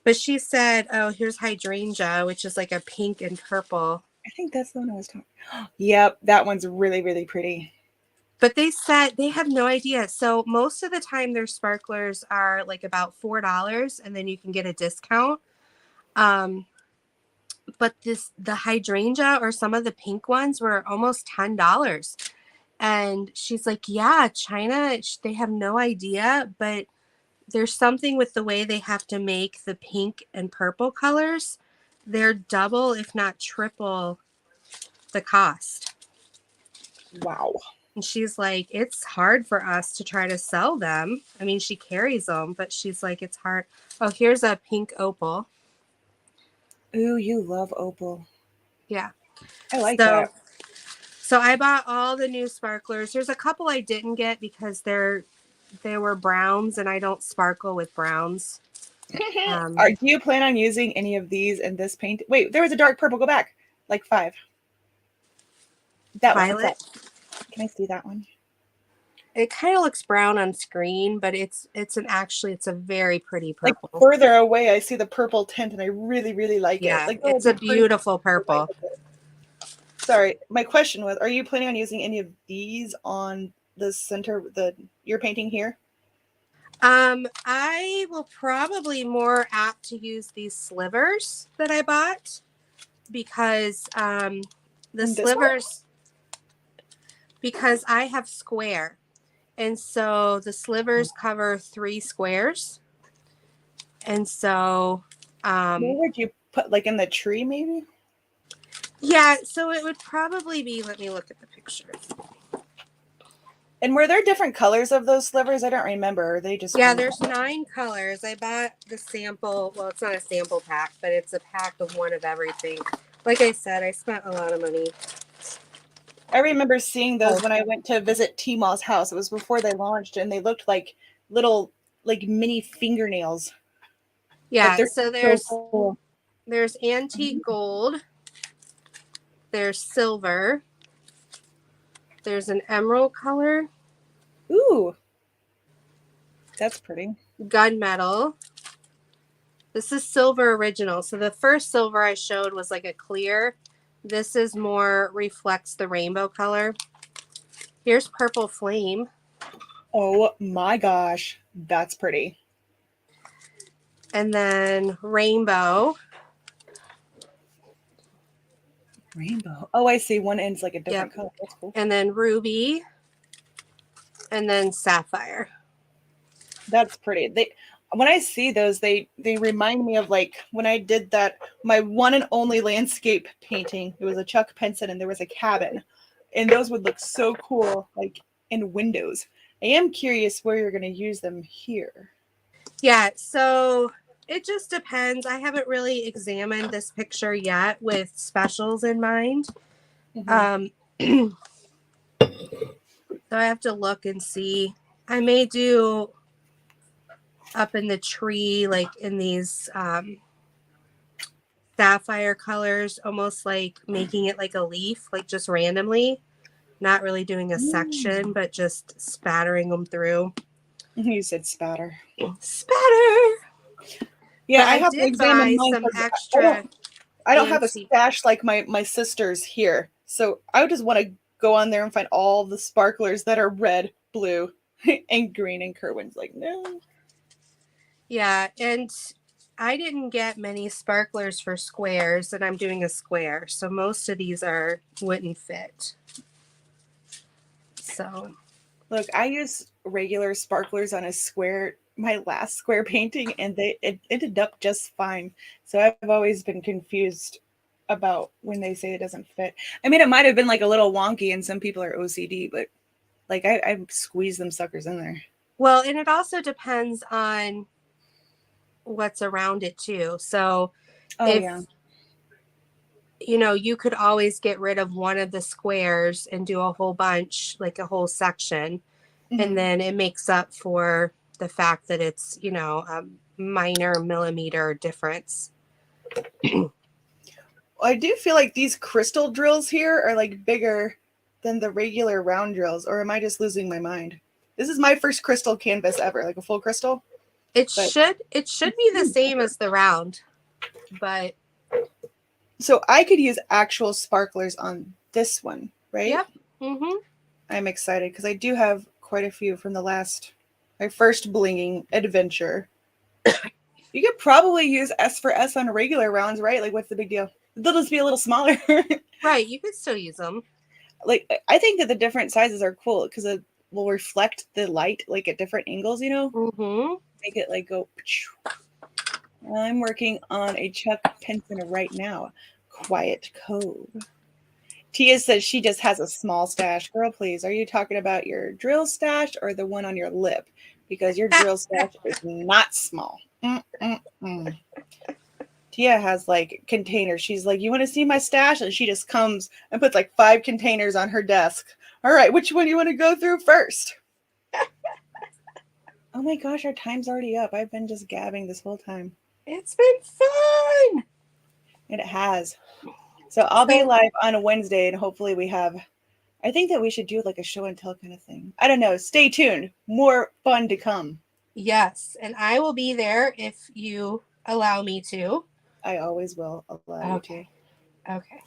But she said, oh, here's hydrangea, which is like a pink and purple. I think that's the one I was talking. Yep, that one's really, really pretty. But they said they have no idea. So most of the time their sparklers are like about $4 and then you can get a discount. But the hydrangea or some of the pink ones were almost $10. And she's like, yeah, China, they have no idea, but there's something with the way they have to make the pink and purple colors. They're double, if not triple, the cost. Wow. And she's like, it's hard for us to try to sell them. I mean, she carries them, but she's like, it's hard. Oh, here's a pink opal. Ooh, you love opal. Yeah. I like that. So I bought all the new sparklers. There's a couple I didn't get because they were browns and I don't sparkle with browns. Do you plan on using any of these in this paint? Wait, there was a dark purple. Go back. Like 5. That Violet. one. Can I see that one? It kind of looks brown on screen, but it's a very pretty purple. Like further away, I see the purple tint, and I really, really like it. Like, it's a beautiful purple. Sorry, my question was: are you planning on using any of these on the center, you're painting here? I will probably more apt to use these slivers that I bought because the slivers. Because I have square. And so the slivers cover 3 squares. And so where would you put, like in the tree maybe? Yeah, so it would probably be, let me look at the pictures. And were there different colors of those slivers? I don't remember. Are they just there's 9 colors. I bought the sample. Well, it's not a sample pack, but it's a pack of one of everything. Like I said, I spent a lot of money. I remember seeing those when I went to visit T-Maw's house. It was before they launched, and they looked like little, like mini fingernails. Yeah, so cool. There's antique gold. There's silver. There's an emerald color. Ooh, that's pretty. Gunmetal. This is silver original. So the first silver I showed was like a clear. This is more reflects the rainbow color. Here's purple flame. Oh my gosh, that's pretty. And then rainbow. Rainbow. Oh, I see. One end's like a different color. That's cool. And then ruby. And then sapphire. That's pretty. When I see those, they remind me of like when I did my one and only landscape painting. It was a Chuck Penson and there was a cabin. And those would look so cool, like in windows. I am curious where you're going to use them here. Yeah, so it just depends. I haven't really examined this picture yet with specials in mind. So I have to look and see. I may do up in the tree, like in these sapphire colors, almost like making it like a leaf, like just randomly, not really doing a section, but just spattering them through. You said spatter. Spatter. Yeah, but I have to examine mine some 'cause extra. I don't have a stash like my sisters here, so I would just want to go on there and find all the sparklers that are red, blue, and green. And Kerwin's like, no. Yeah, and I didn't get many sparklers for squares, and I'm doing a square, so most of these wouldn't fit. So Look, I used regular sparklers on a square, my last square painting, and it ended up just fine. So I've always been confused about when they say it doesn't fit. I mean, it might have been like a little wonky, and some people are OCD, but like I squeezed them suckers in there. well, and it also depends on what's around it too. So Oh if yeah. You could always get rid of one of the squares and do a whole bunch, like a whole section, and then it makes up for the fact that it's, a minor millimeter difference. I do feel like these crystal drills here are like bigger than the regular round drills, or am I just losing my mind? This is my first crystal canvas ever, like a full crystal. It should be the same as the round, but so I could use actual sparklers on this one, right? Yep. Mm-hmm. I'm excited because I do have quite a few from my first blinging adventure. You could probably use S for S on regular rounds, right? Like, what's the big deal? They'll just be a little smaller. Right, you could still use them. Like, I think that the different sizes are cool because it will reflect the light like at different angles, Mm-hmm. Make it like go. I'm working on a Chuck Penson right now. Quiet code. Tia says she just has a small stash. Girl, please, are you talking about your drill stash or the one on your lip? Because your drill stash is not small. Tia has like containers. She's like, you want to see my stash? And she just comes and puts like 5 containers on her desk. All right, which one do you want to go through first? Oh my gosh, our time's already up. I've been just gabbing this whole time. It's been fun. And it has. So I'll be live on a Wednesday, and hopefully I think that we should do like a show and tell kind of thing. I don't know. Stay tuned. More fun to come. Yes, and I will be there if you allow me to. I always will allow you to. Okay.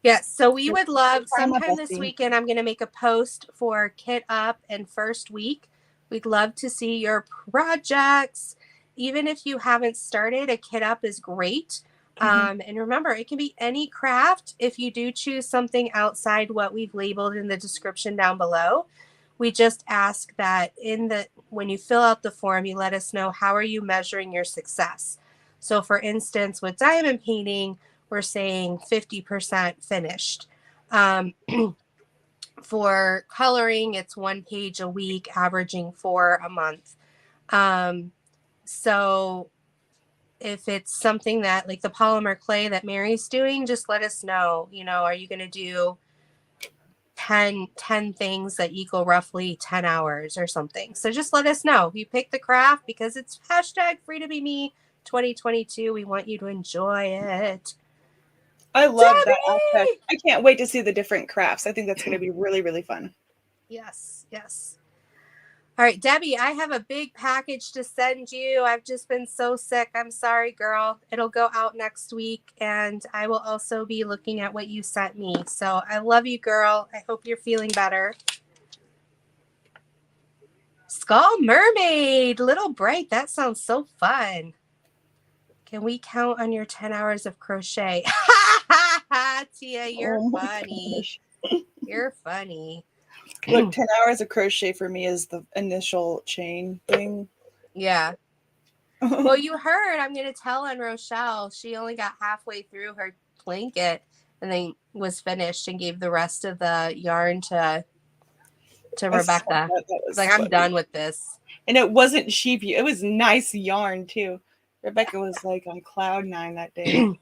Yes, so we would love sometime this weekend. I'm going to make a post for Kit Up and First Week. We'd love to see your projects. Even if you haven't started, a Kit Up is great. And remember, it can be any craft. If you do choose something outside what we've labeled in the description down below, we just ask that when you fill out the form, you let us know how are you measuring your success. So for instance, with diamond painting, we're saying 50% finished. For coloring, it's 1 page a week, averaging 4 a month. So if it's something that like the polymer clay that Mary's doing, just let us know, are you going to do 10 things that equal roughly 10 hours or something? So just let us know. You pick the craft because it's #FreeToBeMe 2022. We want you to enjoy it. I love that aspect. I can't wait to see the different crafts. I think that's going to be really, really fun. Yes. All right, Debbie, I have a big package to send you. I've just been so sick. I'm sorry, girl. It'll go out next week, and I will also be looking at what you sent me. So I love you, girl. I hope you're feeling better. Skull Mermaid, Little Bright. That sounds so fun. Can we count on your 10 hours of crochet? Tia, you're funny. You're funny. Look, 10 hours of crochet for me is the initial chain thing. Yeah. Well, you heard, I'm going to tell on Rochelle. She only got halfway through her blanket and then was finished and gave the rest of the yarn to Rebecca. It's like, I'm done with this. And it wasn't cheap. It was nice yarn, too. Rebecca was like on cloud 9 that day.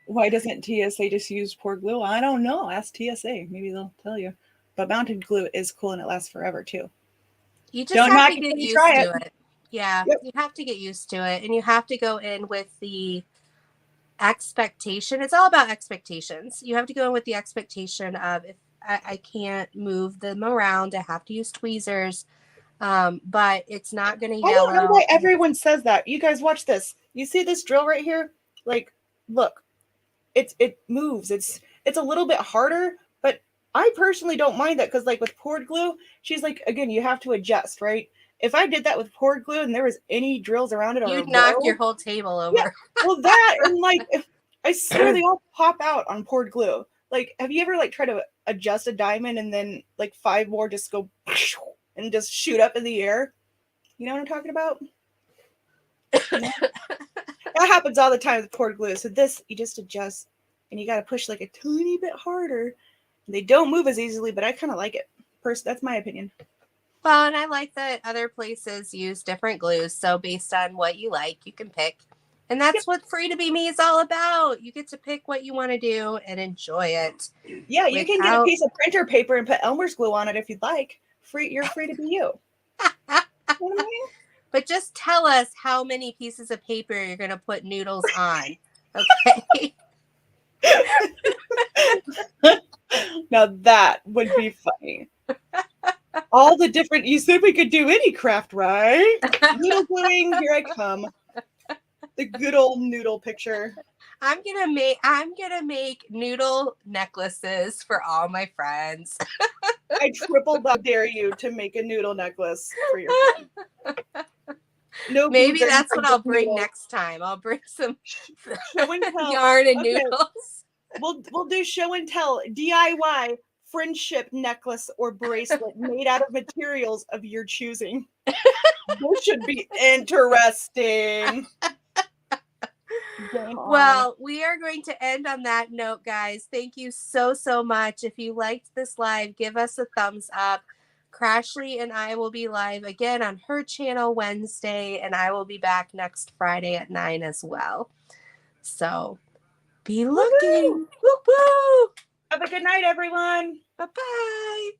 Why doesn't TSA just use pour glue? I don't know. Ask TSA. Maybe they'll tell you. But mounted glue is cool and it lasts forever too. You just have to get used to it. Yeah, you have to get used to it. And you have to go in with the expectation. It's all about expectations. You have to go in with the expectation of, if I can't move them around, I have to use tweezers. But it's not going to yellow. I don't know why everyone says that. You guys watch this. You see this drill right here? Like, look. It moves. It's a little bit harder, but I personally don't mind that because like with poured glue, she's like, again, you have to adjust, right? if I did that with poured glue and there was any drills around it, or You'd a knock row, your whole table over. well, that and like I swear they all pop out on poured glue. Like, have you ever like tried to adjust a diamond and then like 5 more just go and just shoot up in the air? You know what I'm talking about? That happens all the time with poured glue. So this, you just adjust and you got to push like a tiny bit harder. They don't move as easily, but I kind of like it. That's my opinion. Well, and I like that other places use different glues. So based on what you like, you can pick. And that's what Free to Be Me is all about. You get to pick what you want to do and enjoy it. Yeah, you can get a piece of printer paper and put Elmer's glue on it if you'd like. You're free to be you. You know what I mean? But just tell us how many pieces of paper you're going to put noodles on. Okay. Now that would be funny. All the different, you said we could do any craft, right? Noodle gluing, here I come. The good old noodle picture. I'm gonna make noodle necklaces for all my friends. I triple dare you to make a noodle necklace for your friend. No, maybe that's what I'll bring next time. I'll bring some show and tell. yarn and noodles. We'll do show and tell DIY friendship necklace or bracelet made out of materials of your choosing. This should be interesting. Well, we are going to end on that note, guys. Thank you so much. If you liked this live, give us a thumbs up. Crashley and I will be live again on her channel Wednesday, and I will be back next Friday at 9 as well. So be looking. Woo-hoo! Have a good night, everyone. Bye-bye.